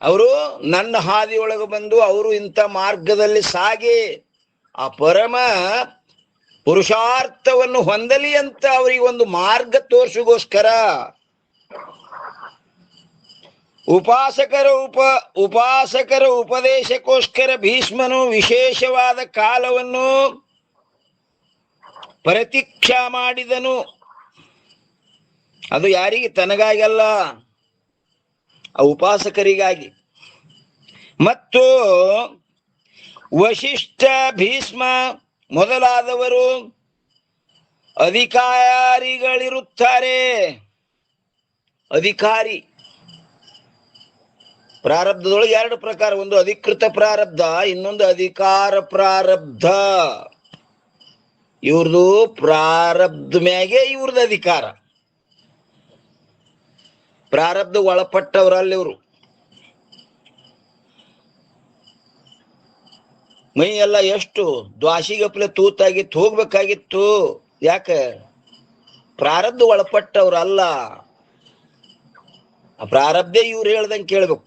ಅವರು ನನ್ನ ಹಾದಿಯೊಳಗೆ ಬಂದು ಅವರು ಇಂಥ ಮಾರ್ಗದಲ್ಲಿ ಸಾಗಿ ಆ ಪರಮ ಪುರುಷಾರ್ಥವನ್ನು ಹೊಂದಲಿ ಅಂತ ಅವರಿಗೆ ಒಂದು ಮಾರ್ಗ ತೋರಿಸುಗೋಸ್ಕರ ಉಪಾಸಕರ ಉಪದೇಶಕ್ಕೋಸ್ಕರ ಭೀಷ್ಮನು ವಿಶೇಷವಾದ ಕಾಲವನ್ನು ಪ್ರತೀಕ್ಷಾ ಮಾಡಿದನು. ಅದು ಯಾರಿಗೆ? ತನಗಾಗಿ ಅಲ್ಲ, ಆ ಉಪಾಸಕರಿಗಾಗಿ. ಮತ್ತು ವಶಿಷ್ಠ, ಭೀಷ್ಮ ಮೊದಲಾದವರು ಅಧಿಕಾರಿಗಳಿರುತ್ತಾರೆ. ಅಧಿಕಾರಿ ಪ್ರಾರಬ್ಧದೊಳಗೆ ಎರಡು ಪ್ರಕಾರ, ಒಂದು ಅಧಿಕೃತ ಪ್ರಾರಬ್ಧ, ಇನ್ನೊಂದು ಅಧಿಕಾರ ಪ್ರಾರಬ್ಧ. ಇವ್ರದು ಪ್ರಾರಬ್ಧ ಮ್ಯಾಗೆ ಇವ್ರದ್ದು ಅಧಿಕಾರ. ಪ್ರಾರಬ್ಧ ಒಳಪಟ್ಟವರಲ್ಲಿ ಇವರು. ಮೈ ಎಲ್ಲ ಎಷ್ಟು ದ್ವಾಸಿಗಪ್ಲೆ ತೂತಾಗಿತ್ತು, ಹೋಗ್ಬೇಕಾಗಿತ್ತು. ಯಾಕೆ? ಪ್ರಾರಬ್ಧ ಒಳಪಟ್ಟವ್ರಲ್ಲ. ಆ ಪ್ರಾರಬ್ಧೆ ಇವ್ರು ಹೇಳ್ದಂಗೆ ಕೇಳ್ಬೇಕು.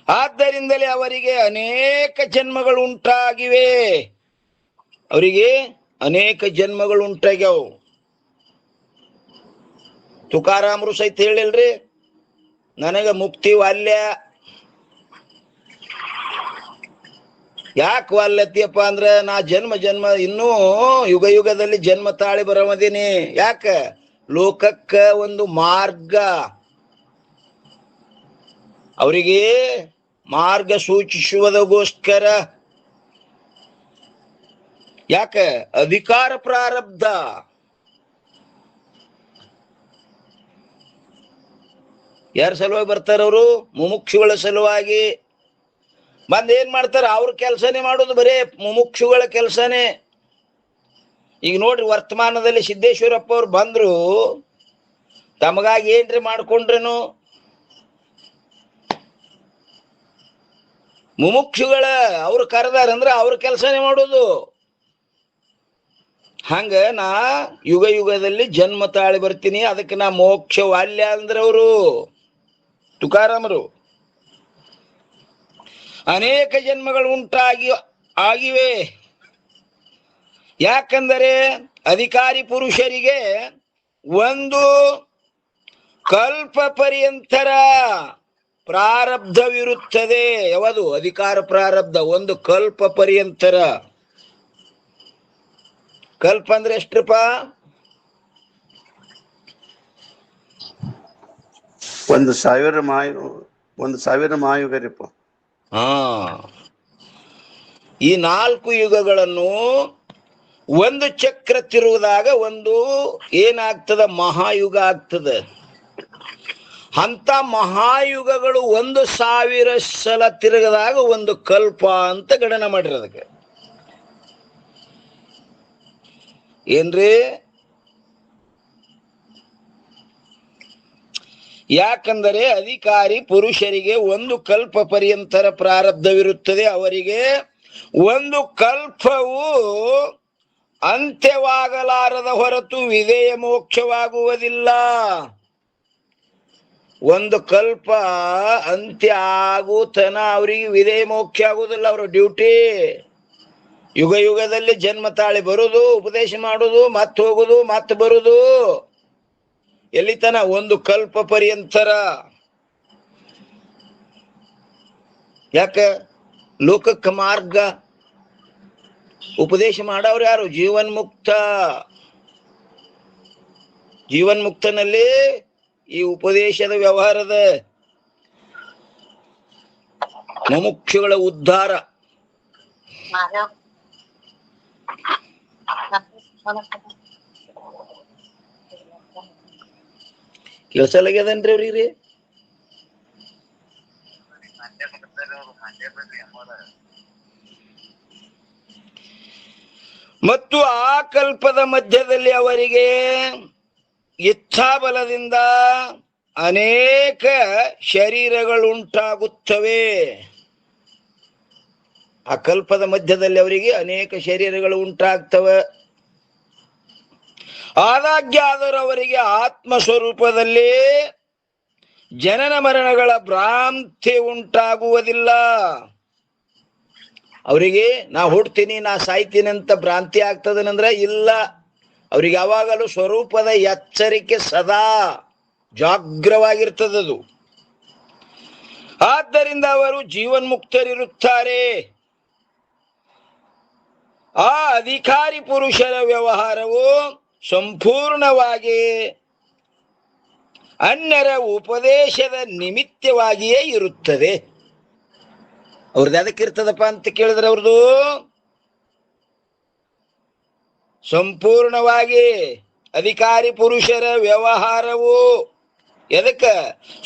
ಆದ್ದರಿಂದಲೇ ಅವರಿಗೆ ಅನೇಕ ಜನ್ಮಗಳು ಉಂಟಾಗಿವೆ. ಅವರಿಗೆ ಅನೇಕ ಜನ್ಮಗಳು ಉಂಟಾಗ್ಯಾವ. ತುಕಾರಾಮರು ಸಹಿತ ಹೇಳಿಲ್ರಿ, ನನಗ ಮುಕ್ತಿ ವಾಲ್ಯ. ಯಾಕೆ ವಾಲ್ಯತಿಯಪ್ಪ ಅಂದ್ರೆ ನಾ ಜನ್ಮ ಇನ್ನೂ ಯುಗ ಯುಗದಲ್ಲಿ ಜನ್ಮ ತಾಳಿ ಬರಮದೀನಿ. ಯಾಕ? ಲೋಕಕ್ಕ ಒಂದು ಮಾರ್ಗ, ಅವರಿಗೆ ಮಾರ್ಗ ಸೂಚಿಸುವುದಗೋಸ್ಕರ. ಯಾಕ? ಅಧಿಕಾರ ಪ್ರಾರಬ್ಧ. ಯಾರ ಸಲುವಾಗಿ ಬರ್ತಾರ ಅವರು? ಮುಮುಕ್ಷುಗಳ ಸಲುವಾಗಿ. ಬಂದ್ ಏನ್ ಮಾಡ್ತಾರ? ಅವ್ರ ಕೆಲಸನೇ ಮಾಡೋದು, ಬರೇ ಮುಮುಕ್ಷುಗಳ ಕೆಲಸನೇ. ಈಗ ನೋಡ್ರಿ, ವರ್ತಮಾನದಲ್ಲಿ ಸಿದ್ದೇಶ್ವರಪ್ಪ ಅವ್ರು ಬಂದ್ರು, ತಮಗಾಗಿ ಏನ್ರಿ ಮಾಡ್ಕೊಂಡ್ರೇನು? ಮುಮುಕ್ಷುಗಳ ಅವ್ರು ಕರೆದಾರಂದ್ರ ಅವ್ರ ಕೆಲಸನೇ ಮಾಡೋದು. ಹಂಗ ನಾ ಯುಗ ಯುಗದಲ್ಲಿ ಜನ್ಮ ತಾಳಿ ಬರ್ತೀನಿ, ಅದಕ್ಕೆ ನಾ ಮೋಕ್ಷ ವಾಲ್ಯ ಅಂದ್ರೆ ಅವರು ತುಕಾರಾಮರು. ಅನೇಕ ಜನ್ಮಗಳು ಆಗಿವೆ. ಯಾಕಂದರೆ ಅಧಿಕಾರಿ ಪುರುಷರಿಗೆ ಒಂದು ಕಲ್ಪ ಪರ್ಯಂತರ ಪ್ರಾರಬ್ಧವಿರುತ್ತದೆ. ಯಾವುದು? ಅಧಿಕಾರ ಪ್ರಾರಬ್ಧ. ಒಂದು ಕಲ್ಪ ಪರ್ಯಂತರ. ಕಲ್ಪ ಅಂದ್ರೆ ಎಷ್ಟ್ರಪ್ಪ? 1,000 ಮಹಾಯುಗ ರೀಪ. ಹಾ, ಈ 4 ಯುಗಗಳನ್ನು ಒಂದು ಚಕ್ರ ತಿರುವುದಾಗ ಒಂದು ಏನಾಗ್ತದ? ಮಹಾಯುಗ ಆಗ್ತದ. ಅಂತ ಮಹಾಯುಗಗಳು 1,000 ಸಲ ತಿರುಗದಾಗ ಒಂದು ಕಲ್ಪ ಅಂತ ಗಣನೆ ಮಾಡಿರ. ಅದಕ್ಕೆ ಏನ್ರಿ? ಯಾಕಂದರೆ ಅಧಿಕಾರಿ ಪುರುಷರಿಗೆ ಒಂದು ಕಲ್ಪ ಪರ್ಯಂತರ ಪ್ರಾರಬ್ಧವಿರುತ್ತದೆ. ಅವರಿಗೆ ಒಂದು ಕಲ್ಪವು ಅಂತ್ಯವಾಗಲಾರದ ಹೊರತು ವಿಧೇಯ ಮೋಕ್ಷವಾಗುವುದಿಲ್ಲ. ಒಂದು ಕಲ್ಪ ಅಂತ್ಯ ಆಗುತನ ಅವರಿಗೆ ವಿಧೇಯ ಮೋಕ್ಷ ಆಗುವುದಿಲ್ಲ. ಅವರ ಡ್ಯೂಟಿ ಯುಗ ಯುಗದಲ್ಲಿ ಜನ್ಮ ತಾಳಿ ಬರುದು, ಉಪದೇಶ ಮಾಡುದು, ಮತ್ತೆ ಹೋಗುದು, ಮತ್ತೆ ಬರುದು. ಎಲ್ಲಿತನ? ಒಂದು ಕಲ್ಪ ಪರ್ಯಂತರ. ಯಾಕ? ಲೋಕಕ್ಕೆ ಮಾರ್ಗ ಉಪದೇಶ ಮಾಡವ್ರು ಯಾರು? ಜೀವನ್ಮುಕ್ತ. ಜೀವನ್ಮುಕ್ತನಲ್ಲಿ ಈ ಉಪದೇಶದ ವ್ಯವಹಾರದ ಮುಮುಕ್ಷುಗಳ ಉದ್ಧಾರ. ಕೆಲಸಲಾಗ್ಯದನ್ರಿ ಅವ್ರಿಗೆ? ಮತ್ತು ಆ ಕಲ್ಪದ ಮಧ್ಯದಲ್ಲಿ ಅವರಿಗೆ ಇಚ್ಛಾಬಲದಿಂದ ಅನೇಕ ಶರೀರಗಳುಂಟಾಗುತ್ತವೆ. ಆ ಕಲ್ಪದ ಮಧ್ಯದಲ್ಲಿ ಅವರಿಗೆ ಅನೇಕ ಶರೀರಗಳು ಉಂಟಾಗ್ತವೆ. ಆದಾಗ್ಯಾದರೂ ಅವರಿಗೆ ಆತ್ಮ ಸ್ವರೂಪದಲ್ಲಿ ಜನನ ಮರಣಗಳ ಭ್ರಾಂತಿ ಉಂಟಾಗುವುದಿಲ್ಲ. ಅವರಿಗೆ ನಾ ಹುಡ್ತೀನಿ, ನಾ ಸಾಯ್ತೀನಿ ಅಂತ ಭ್ರಾಂತಿ ಆಗ್ತದನಂದ್ರೆ ಇಲ್ಲ. ಅವ್ರಿಗೆ ಯಾವಾಗಲೂ ಸ್ವರೂಪದ ಎಚ್ಚರಿಕೆ ಸದಾ ಜಾಗ್ರವಾಗಿರ್ತದದು. ಆದ್ದರಿಂದ ಅವರು ಜೀವನ್ಮುಕ್ತರಿರುತ್ತಾರೆ. ಆ ಅಧಿಕಾರಿ ಪುರುಷರ ವ್ಯವಹಾರವು ಸಂಪೂರ್ಣವಾಗಿ ಅನ್ಯರ ಉಪದೇಶದ ನಿಮಿತ್ತವಾಗಿಯೇ ಇರುತ್ತದೆ. ಅವ್ರದ್ದು ಅದಕ್ಕೆ ಇರ್ತದಪ್ಪ ಅಂತ ಕೇಳಿದ್ರೆ, ಅವ್ರದ್ದು ಸಂಪೂರ್ಣವಾಗಿ ಅಧಿಕಾರಿ ಪುರುಷರ ವ್ಯವಹಾರವು ಎದಕ್ಕ?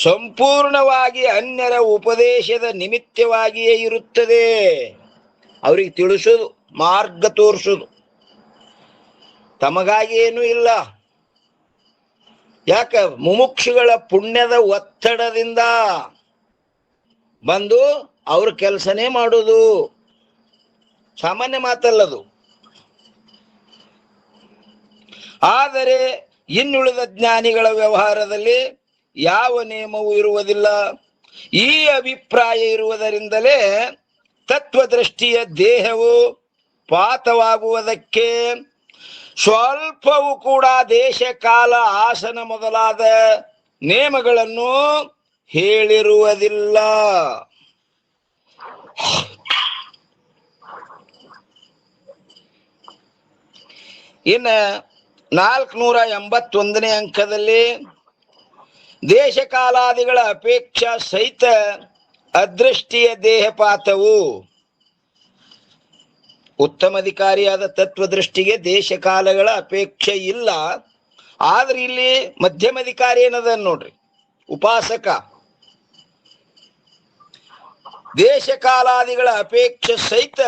ಸಂಪೂರ್ಣವಾಗಿ ಅನ್ಯರ ಉಪದೇಶದ ನಿಮಿತ್ತವಾಗಿಯೇ ಇರುತ್ತದೆ. ಅವ್ರಿಗೆ ತಿಳಿಸೋದು, ಮಾರ್ಗ ತೋರಿಸೋದು, ತಮಗಾಗಿ ಏನೂ ಇಲ್ಲ. ಯಾಕ? ಮುಮುಕ್ಷುಗಳ ಪುಣ್ಯದ ಒತ್ತಡದಿಂದ ಬಂದು ಅವ್ರ ಕೆಲಸನೇ ಮಾಡೋದು. ಸಾಮಾನ್ಯ ಮಾತಲ್ಲದು. ಆದರೆ ಇನ್ನುಳಿದ ಜ್ಞಾನಿಗಳ ವ್ಯವಹಾರದಲ್ಲಿ ಯಾವ ನಿಯಮವೂ ಇರುವುದಿಲ್ಲ. ಈ ಅಭಿಪ್ರಾಯ ಇರುವುದರಿಂದಲೇ ತತ್ವದೃಷ್ಟಿಯ ದೇಹವು ಪಾತವಾಗುವುದಕ್ಕೆ ಸ್ವಲ್ಪವೂ ಕೂಡ ದೇಶ, ಕಾಲ, ಆಸನ ಮೊದಲಾದ ನೇಮಗಳನ್ನು ಹೇಳಿರುವುದಿಲ್ಲ. ಇನ್ನ 481ನೇ ಅಂಕದಲ್ಲಿ ದೇಶ ಕಾಲಾದಿಗಳ ಅಪೇಕ್ಷಾ ಸಹಿತ ಅದೃಷ್ಟಿಯ ದೇಹಪಾತವು ಉತ್ತಮಾಧಿಕಾರಿಯಾದ ತತ್ವದೃಷ್ಟಿಗೆ ದೇಶ ಕಾಲಗಳ ಅಪೇಕ್ಷೆ ಇಲ್ಲ. ಆದ್ರೆ ಇಲ್ಲಿ ಮಧ್ಯಮಾಧಿಕಾರಿ ಏನದ ನೋಡ್ರಿ, ಉಪಾಸಕ. ದೇಶ ಕಾಲಾದಿಗಳ ಅಪೇಕ್ಷೆ ಸಹಿತ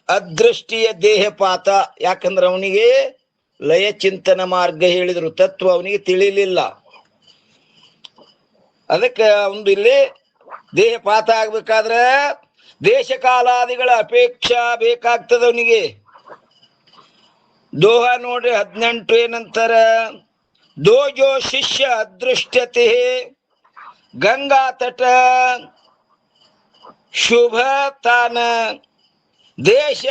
ಅದೃಷ್ಟಿಯ ದೇಹಪಾತ. ಯಾಕಂದ್ರೆ ಅವನಿಗೆ ಲಯ ಚಿಂತನ ಮಾರ್ಗ ಹೇಳಿದ್ರು, ತತ್ವ ಅವನಿಗೆ ತಿಳಿಲಿಲ್ಲ. ಅದಕ್ಕೆ ಒಂದು ಇಲ್ಲಿ ದೇಹಪಾತ ಆಗ್ಬೇಕಾದ್ರೆ ದೇಶ ಕಾಲಾದಿಗಳ ಅಪೇಕ್ಷಾ ಬೇಕಾಗ್ತದ ಅವನಿಗೆ. ದೋಹ ನೋಡ್ರಿ 18 ಏನಂತಾರ, ದೋಜೋ ಶಿಷ್ಯ ಅದೃಷ್ಟತೆ ಗಂಗಾ ತಟ ಶುಭ ತಾನ ದೇಶ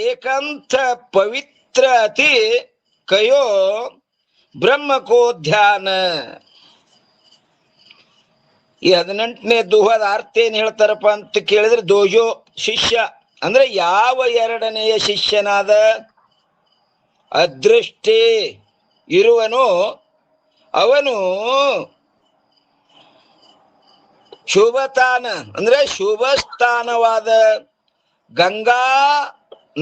ಏಕಾಂತ ಪವಿತ್ರ ಅತಿ ಕಯೋ ಬ್ರಹ್ಮಕೋ ಧ್ಯಾನ. ಈ 18ನೇ ದೋಹದ ಅರ್ಥ ಏನ್ ಹೇಳ್ತಾರಪ್ಪ ಅಂತ ಕೇಳಿದ್ರೆ, ದೋಜೋ ಶಿಷ್ಯ ಅಂದ್ರೆ ಯಾವ 2ನೆಯ ಶಿಷ್ಯನಾದ ಅದೃಷ್ಟಿ ಇರುವನು ಅವನು ಶುಭತಾನ ಅಂದ್ರೆ ಶುಭ ಸ್ಥಾನವಾದ ಗಂಗಾ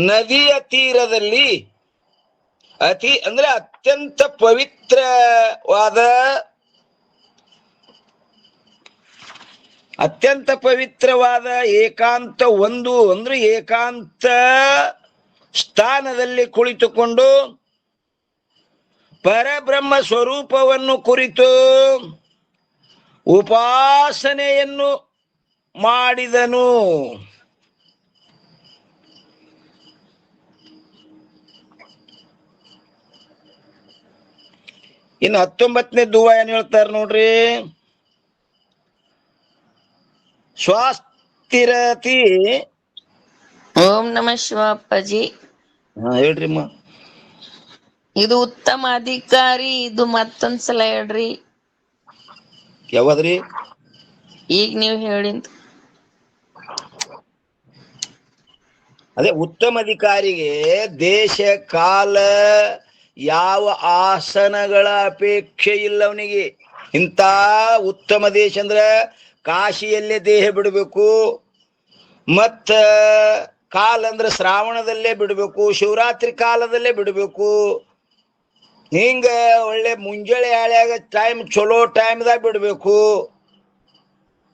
ನದಿಯ ತೀರದಲ್ಲಿ ಅತಿ ಅಂದ್ರೆ ಅತ್ಯಂತ ಪವಿತ್ರವಾದ ಏಕಾಂತ ಒಂದು ಅಂದ್ರೆ ಏಕಾಂತ ಸ್ಥಾನದಲ್ಲಿ ಕುಳಿತುಕೊಂಡು ಪರಬ್ರಹ್ಮ ಸ್ವರೂಪವನ್ನು ಕುರಿತು ಉಪಾಸನೆಯನ್ನು ಮಾಡಿದನು. ಇನ್ನು 19ನೇ ದುವ ಏನ್ ಹೇಳ್ತಾರ ನೋಡ್ರಿ, ಸ್ವಾಸ್ಥಿರತಿ. ಓಂ ನಮಃ ಶಿವ ಅಪ್ಪಾಜಿ. ಹೇಳ್ರಿಮ್ಮ. ಇದು ಉತ್ತಮ ಅಧಿಕಾರಿ. ಇದು ಮತ್ತೊಂದ್ಸಲ ಹೇಳ್ರಿ. ಯಾವದ್ರಿ? ಈಗ ನೀವು ಹೇಳಿದ್ ಅದೇ ಉತ್ತಮ ಅಧಿಕಾರಿಗೆ ದೇಶ ಕಾಲ ಯಾವ ಆಸನಗಳ ಅಪೇಕ್ಷೆ ಇಲ್ಲ ಅವನಿಗೆ. ಇಂಥ ಉತ್ತಮ ದೇಶ ಅಂದ್ರೆ ಕಾಶಿಯಲ್ಲೇ ದೇಹ ಬಿಡಬೇಕು, ಮತ್ತ ಕಾಲ ಅಂದ್ರೆ ಶ್ರಾವಣದಲ್ಲೇ ಬಿಡಬೇಕು, ಶಿವರಾತ್ರಿ ಕಾಲದಲ್ಲೇ ಬಿಡಬೇಕು. ಹಿಂಗ ಒಳ್ಳೆ ಮುಂಜಾನೆ ಆಳ್ಯಾಗ ಟೈಮ್ ಚಲೋ ಟೈಮ್ದಾಗ ಬಿಡಬೇಕು.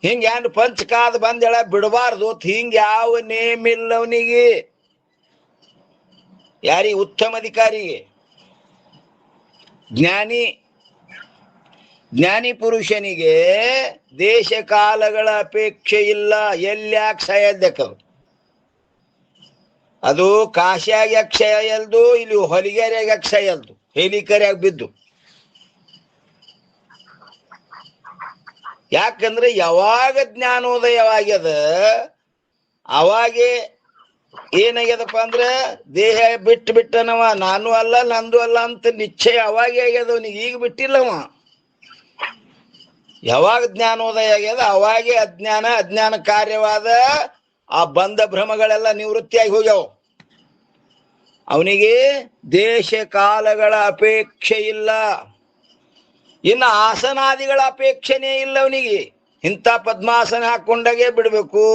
ಹಿಂಗ ಏನ್ ಪಂಚಕಾದ ಬಂದೇಳ ಬಿಡಬಾರ್ದು. ಹಿಂಗ ಯಾವ ನೇಮ್ ಇಲ್ಲ ಅವನಿಗೆ. ಯಾರಿಗೆ? ಉತ್ತಮ ಅಧಿಕಾರಿಗೆ. ಜ್ಞಾನಿ ಪುರುಷನಿಗೆ ದೇಶ ಕಾಲಗಳ ಅಪೇಕ್ಷೆ ಇಲ್ಲ. ಎಲ್ಯಾಕ ಸಾಯದ್ದಕ್ಕ ಅದು ಕಾಶಿಯಾಗ ಕ್ಷಯ ಎಲ್ದು, ಇಲ್ಲಿ ಹೊಲಿಗೆರೆಯಾಗ ಕ್ಷಯ ಎಲ್ದು, ಹೇಲಿಕರಿಯಾಗ ಬಿದ್ದು. ಯಾಕಂದ್ರೆ ಯಾವಾಗ ಜ್ಞಾನೋದಯವಾಗ್ಯದ ಅವಾಗೆ ಏನಾಗ್ಯದಪ್ಪ ಅಂದ್ರೆ ದೇಹ ಬಿಟ್ಟನವ, ನಾನು ಅಲ್ಲ ನಂದು ಅಲ್ಲ ಅಂತ ನಿಶ್ಚಯ ಅವಾಗೆ ಆಗ್ಯದ ಅವನಿಗೆ. ಈಗ ಬಿಟ್ಟಿಲ್ಲವ. ಯಾವಾಗ ಜ್ಞಾನೋದಯ ಆಗ್ಯದ ಅವಾಗೆ ಅಜ್ಞಾನ ಕಾರ್ಯವಾದ ಆ ಬಂಧ ಭ್ರಮಗಳೆಲ್ಲ ನಿವೃತ್ತಿಯಾಗಿ ಹೋಗ್ಯಾವ. ಅವನಿಗೆ ದೇಶ ಕಾಲಗಳ ಅಪೇಕ್ಷೆ ಇಲ್ಲ. ಇನ್ನು ಆಸನಾದಿಗಳ ಅಪೇಕ್ಷೆನೇ ಇಲ್ಲ ಅವನಿಗೆ. ಇಂಥ ಪದ್ಮಾಸನ ಹಾಕೊಂಡಾಗೆ ಬಿಡಬೇಕು,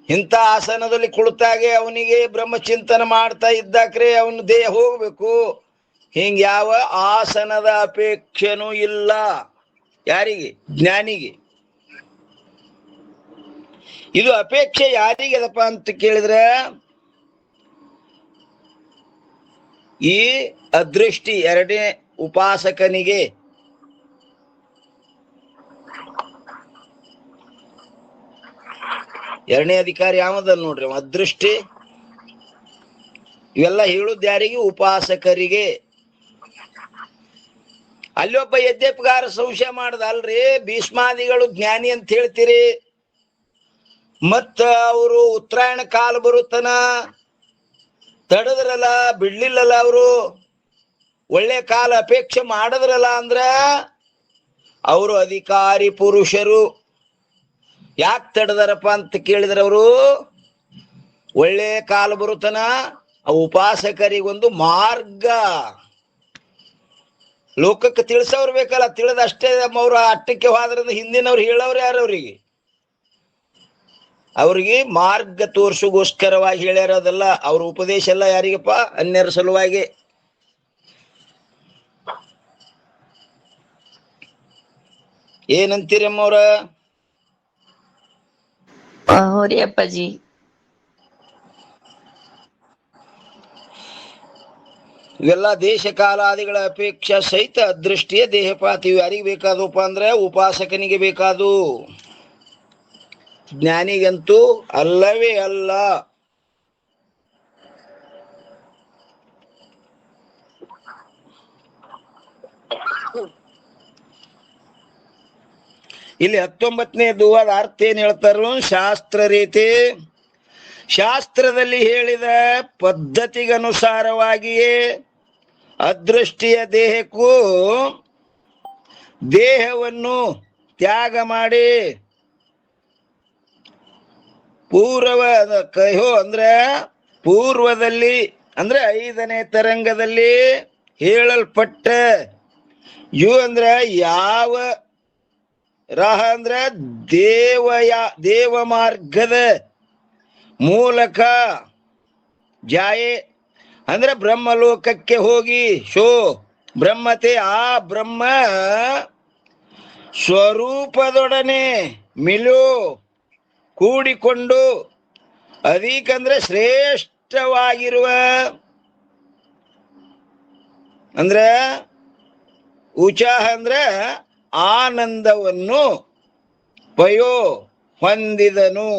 ಇಂಥ ಆಸನದಲ್ಲಿ ಕುಳಿತಾಗೆ ಅವನಿಗೆ ಬ್ರಹ್ಮಚಿಂತನ ಮಾಡ್ತಾ ಇದ್ದಾಕ್ರೆ ಅವನ ದೇಹ ಹೋಗ್ಬೇಕು. ಹಿಂಗ ಯಾವ ಆಸನದ ಅಪೇಕ್ಷೆನೂ ಇಲ್ಲ. ಯಾರಿಗೆ? ಜ್ಞಾನಿಗೆ. ಇದು ಅಪೇಕ್ಷೆ ಯಾರಿಗೆ ಅದಪ್ಪ ಅಂತ ಕೇಳಿದ್ರೆ, ಈ ಅದೃಷ್ಟಿ 2ನೇ ಉಪಾಸಕನಿಗೆ. ಎರಡನೇ ಅಧಿಕಾರಿ ಯಾವದನ್ ನೋಡ್ರಿ, ಅದೃಷ್ಟಿ. ಇವೆಲ್ಲ ಹೇಳುದು ಯಾರಿಗೆ? ಉಪಾಸಕರಿಗೆ. ಅಲ್ಲಿ ಒಬ್ಬ ಯಜ್ಞಪ್ಗಾರ ಸಂಶಯ ಮಾಡ್ದ, ಅಲ್ರಿ ಭೀಷ್ಮಾದಿಗಳು ಜ್ಞಾನಿ ಅಂತ ಹೇಳ್ತೀರಿ, ಮತ್ತ ಅವರು ಉತ್ತರಾಯಣ ಕಾಲ ಬರುತ್ತನ ತಡದ್ರಲ್ಲ, ಬಿಡ್ಲಿಲ್ಲಲ್ಲ, ಅವರು ಒಳ್ಳೆ ಕಾಲ ಅಪೇಕ್ಷೆ ಮಾಡದ್ರಲ್ಲ ಅಂದ್ರ ಅವರು ಅಧಿಕಾರಿ ಪುರುಷರು. ಯಾಕೆ ತಡದಾರಪ್ಪ ಅಂತ ಕೇಳಿದ್ರ, ಅವರು ಒಳ್ಳೆ ಕಾಲ ಬರುತ್ತನ ಆ ಉಪಾಸಕರಿಗೊಂದು ಮಾರ್ಗ ಲೋಕಕ್ಕೆ ತಿಳಿಸೋರು ಬೇಕಲ್ಲ. ತಿಳಿದಷ್ಟೇ ಅವ್ರ ಅಟ್ಟಕ್ಕೆ ಹೋದ್ರಿಂದ ಹಿಂದಿನವ್ರು ಹೇಳೋರು ಯಾರು? ಅವ್ರಿಗೆ ಮಾರ್ಗ ತೋರ್ಸೋಗೋಸ್ಕರವಾಗಿ ಹೇಳ್ಯಾರದಲ್ಲ. ಅವ್ರ ಉಪದೇಶ ಎಲ್ಲ ಯಾರಿಗಪ್ಪ? ಅನ್ಯರ ಸಲುವಾಗಿ. ಏನಂತೀರಿ ಅಮ್ಮವ್ರ? ಹೋರಿ ಅಪ್ಪಾಜಿ. ಇವೆಲ್ಲ ದೇಶ ಕಾಲಾದಿಗಳ ಅಪೇಕ್ಷಾ ಸಹಿತ ಅದೃಷ್ಟಿಯ ದೇಹಪಾತ. ಇವು ಯಾರಿಗೆ ಬೇಕಾದಪ್ಪ ಅಂದ್ರೆ ಉಪಾಸಕನಿಗೆ ಬೇಕಾದು, ಜ್ಞಾನಿಗಂತೂ ಅಲ್ಲವೇ ಅಲ್ಲ. ಇಲ್ಲಿ 19ನೇ ದುವಾದ ಅರ್ಥ ಏನ್ ಹೇಳ್ತಾರ? ಶಾಸ್ತ್ರ ರೀತಿ, ಶಾಸ್ತ್ರದಲ್ಲಿ ಹೇಳಿದ ಪದ್ಧತಿಗನುಸಾರವಾಗಿಯೇ ಅದೃಷ್ಟಿಯ ದೇಹಕ್ಕೂ ದೇಹವನ್ನು ತ್ಯಾಗ ಮಾಡಿ ಅಂದ್ರೆ ಪೂರ್ವದಲ್ಲಿ ಅಂದ್ರೆ 5ನೇ ತರಂಗದಲ್ಲಿ ಹೇಳಲ್ಪಟ್ಟ ಇವು ಅಂದ್ರೆ ಯಾವ ರಾಹ ಅಂದ್ರ ದೇವ ಮಾರ್ಗದ ಮೂಲಕ ಜಾಯೆ ಅಂದ್ರೆ ಬ್ರಹ್ಮಲೋಕಕ್ಕೆ ಹೋಗಿ ಬ್ರಹ್ಮತೆ ಆ ಬ್ರಹ್ಮ ಸ್ವರೂಪದೊಡನೆ ಕೂಡಿಕೊಂಡು ಅದೀಕಂದ್ರೆ ಶ್ರೇಷ್ಠವಾಗಿರುವ ಅಂದ್ರೆ ಉಚಾಹ ಅಂದ್ರೆ ಆನಂದವನ್ನು ಹೊಂದಿದನು.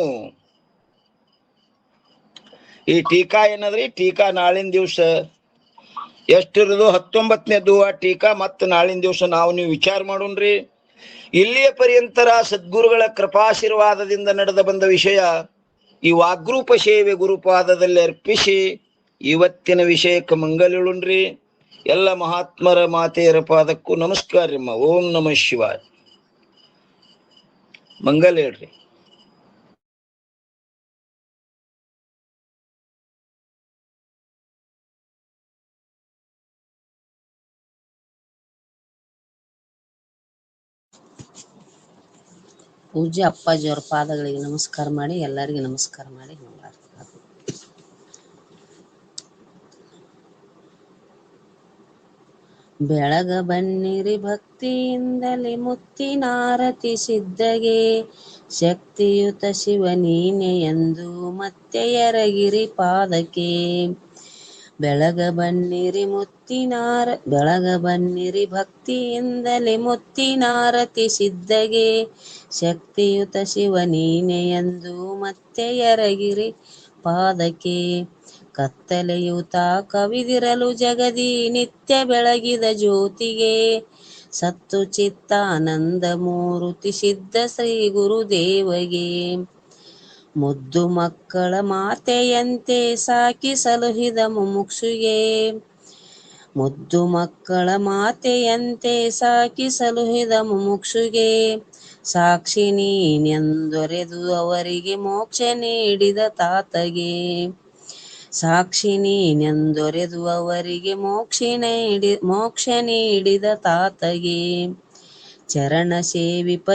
ಈ ಟೀಕಾ ಏನದ್ರಿ? ಟೀಕಾ ನಾಳಿನ ದಿವಸ ಎಷ್ಟಿರೋದು? 19ನೇ ದುವಾ ಟೀಕಾ. ಮತ್ತು ನಾಳಿನ ದಿವಸ ನೀವು ವಿಚಾರ ಮಾಡೋಣ್ರಿ. ಇಲ್ಲಿಯ ಪರ್ಯಂತರ ಸದ್ಗುರುಗಳ ಕೃಪಾಶೀರ್ವಾದದಿಂದ ನಡೆದ ಬಂದ ವಿಷಯ ಈ ವಾಗ್ರೂಪ ಸೇವೆ ಗುರುಪಾದದಲ್ಲಿ ಅರ್ಪಿಸಿ ಇವತ್ತಿನ ವಿಷಯಕ್ಕೆ ಮಂಗಲಿಳುಣ್ರಿ. ಎಲ್ಲ ಮಹಾತ್ಮರ ಮಾತೆಯರ ಪಾದಕ್ಕೂ ನಮಸ್ಕಾರ ರೀ. ಓಂ ನಮಃ ಶಿವಾಯ. ಮಂಗಲ ಹೇಳ್ರಿ. ಪೂಜ್ಯ ಅಪ್ಪಾಜಿಯವ್ರ ಪಾದಗಳಿಗೆ ನಮಸ್ಕಾರ ಮಾಡಿ, ಎಲ್ಲರಿಗೂ ನಮಸ್ಕಾರ ಮಾಡಿ ಬೆಳಗ ಬನ್ನಿರಿ ಭಕ್ತಿಯಿಂದಲೇ ಮುತ್ತಿನಾರತಿ ಸಿದ್ಧಗೆ, ಶಕ್ತಿಯುತ ಶಿವ ನೀನೆ ಎಂದು ಮತ್ತೆ ಎರಗಿರಿ ಪಾದಕ್ಕೆ. ಬೆಳಗ ಬನ್ನಿರಿ ಭಕ್ತಿಯಿಂದಲೇ ಮುತ್ತಿನಾರತಿ ಸಿದ್ಧಗೆ, ಶಕ್ತಿಯುತ ಶಿವ ನೀನೆ ಎಂದು ಮತ್ತೆ ಎರಗಿರಿ ಪಾದಕ್ಕೆ. ಕತ್ತಲೆಯುತ ಕವಿದಿರಲು ಜಗದಿ ನಿತ್ಯ ಬೆಳಗಿದ ಜ್ಯೋತಿಗೆ, ಸತ್ತು ಚಿತ್ತಾನಂದ ಮೂರುತಿ ಸಿದ್ಧ ಶ್ರೀ ಗುರುದೇವಗೆ. ಮುದ್ದು ಮಕ್ಕಳ ಮಾತೆಯಂತೆ ಸಾಕಿ ಸಲುಹಿದ ಮುಮುಕ್ಷುಗೆ, ಮುದ್ದು ಮಕ್ಕಳ ಮಾತೆಯಂತೆ ಸಾಕಿ ಸಲುಹಿದ ಮುಮುಕ್ಷುಗೆ, ಸಾಕ್ಷಿ ನೀನೆಂದೊರೆದು ಅವರಿಗೆ ಮೋಕ್ಷ ನೀಡಿದ ತಾತಗೆ. ಸಾಕ್ಷಿ ನೀನೆಂದೊರೆದು ಅವರಿಗೆ ಮೋಕ್ಷ ನೀಡಿದ ತಾತಗೆ. ಚರಣ ಸೇವಿಪ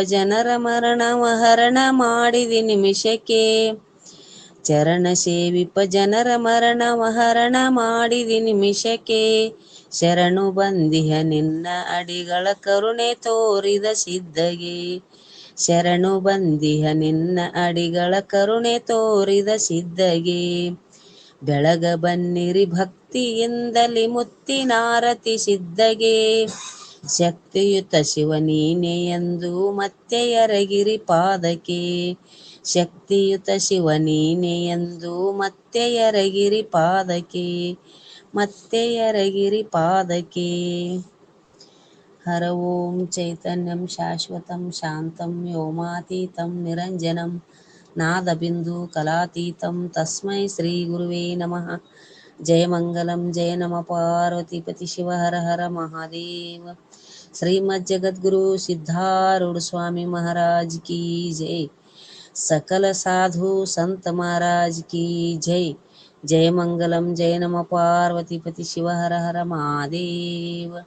ಜನರ ಮರಣವ ಹರಣ ಮಾಡಿದ ನಿಮಿಷಕ್ಕೆ, ಚರಣ ಸೇವಿಪ ಜನರ ಮರಣವ ಹರಣ ಮಾಡಿದ ನಿಮಿಷಕ್ಕೆ, ಶರಣು ಬಂದಿಹ ನಿನ್ನ ಅಡಿಗಳ ಕರುಣೆ ತೋರಿದ ಸಿದ್ಧಗೆ. ಶರಣು ಬಂದಿಹ ನಿನ್ನ ಅಡಿಗಳ ಕರುಣೆ ತೋರಿದ ಸಿದ್ಧಗೆ. ಬೆಳಗ ಬನ್ನಿರಿ ಭಕ್ತಿಯಿಂದಲೇ ಮುತ್ತಿನಾರತಿ ಸಿದ್ಧಗೆ, ಶಕ್ತಿಯುತ ಶಿವ ನೀನೆ ಎಂದು ಮತ್ತೆ ಎರಗಿರಿ ಪಾದಕ್ಕೆ. ಶಕ್ತಿಯುತ ಶಿವ ನೀನೆ ಎಂದು ಮತ್ತೆ ಎರಗಿರಿ ಪಾದಕ್ಕೆ, ಮತ್ತೆ ಎರಗಿರಿ ಪಾದಕ್ಕೆ. ಹರ ಓಂ ಚೈತನ್ಯಂ ಶಾಶ್ವತಂ ಶಾಂತಂ ವ್ಯೋಮಾತೀತಂ ನಿರಂಜನಂ ನಾದಬಿಂದು ಕಲಾತೀತಂ ತಸ್ಮೈ ಶ್ರೀ ಗುರುವೇ ನಮಃ. ಜಯ ಮಂಗಲಂ ಜಯ ನಮ ಪಾರ್ವತಿಪತಿ ಶಿವ ಹರ ಹರ ಮಹಾದೇವ. ಶ್ರೀಮದ್ ಜಗದ್ಗುರು ಸಿದ್ಧಾರೂಢ ಸ್ವಾಮಿ महाराज की जय. सकल साधु संत महाराज की जय. जय मंगलम जय नम पार्वतीपति शिव हर हर महादेव.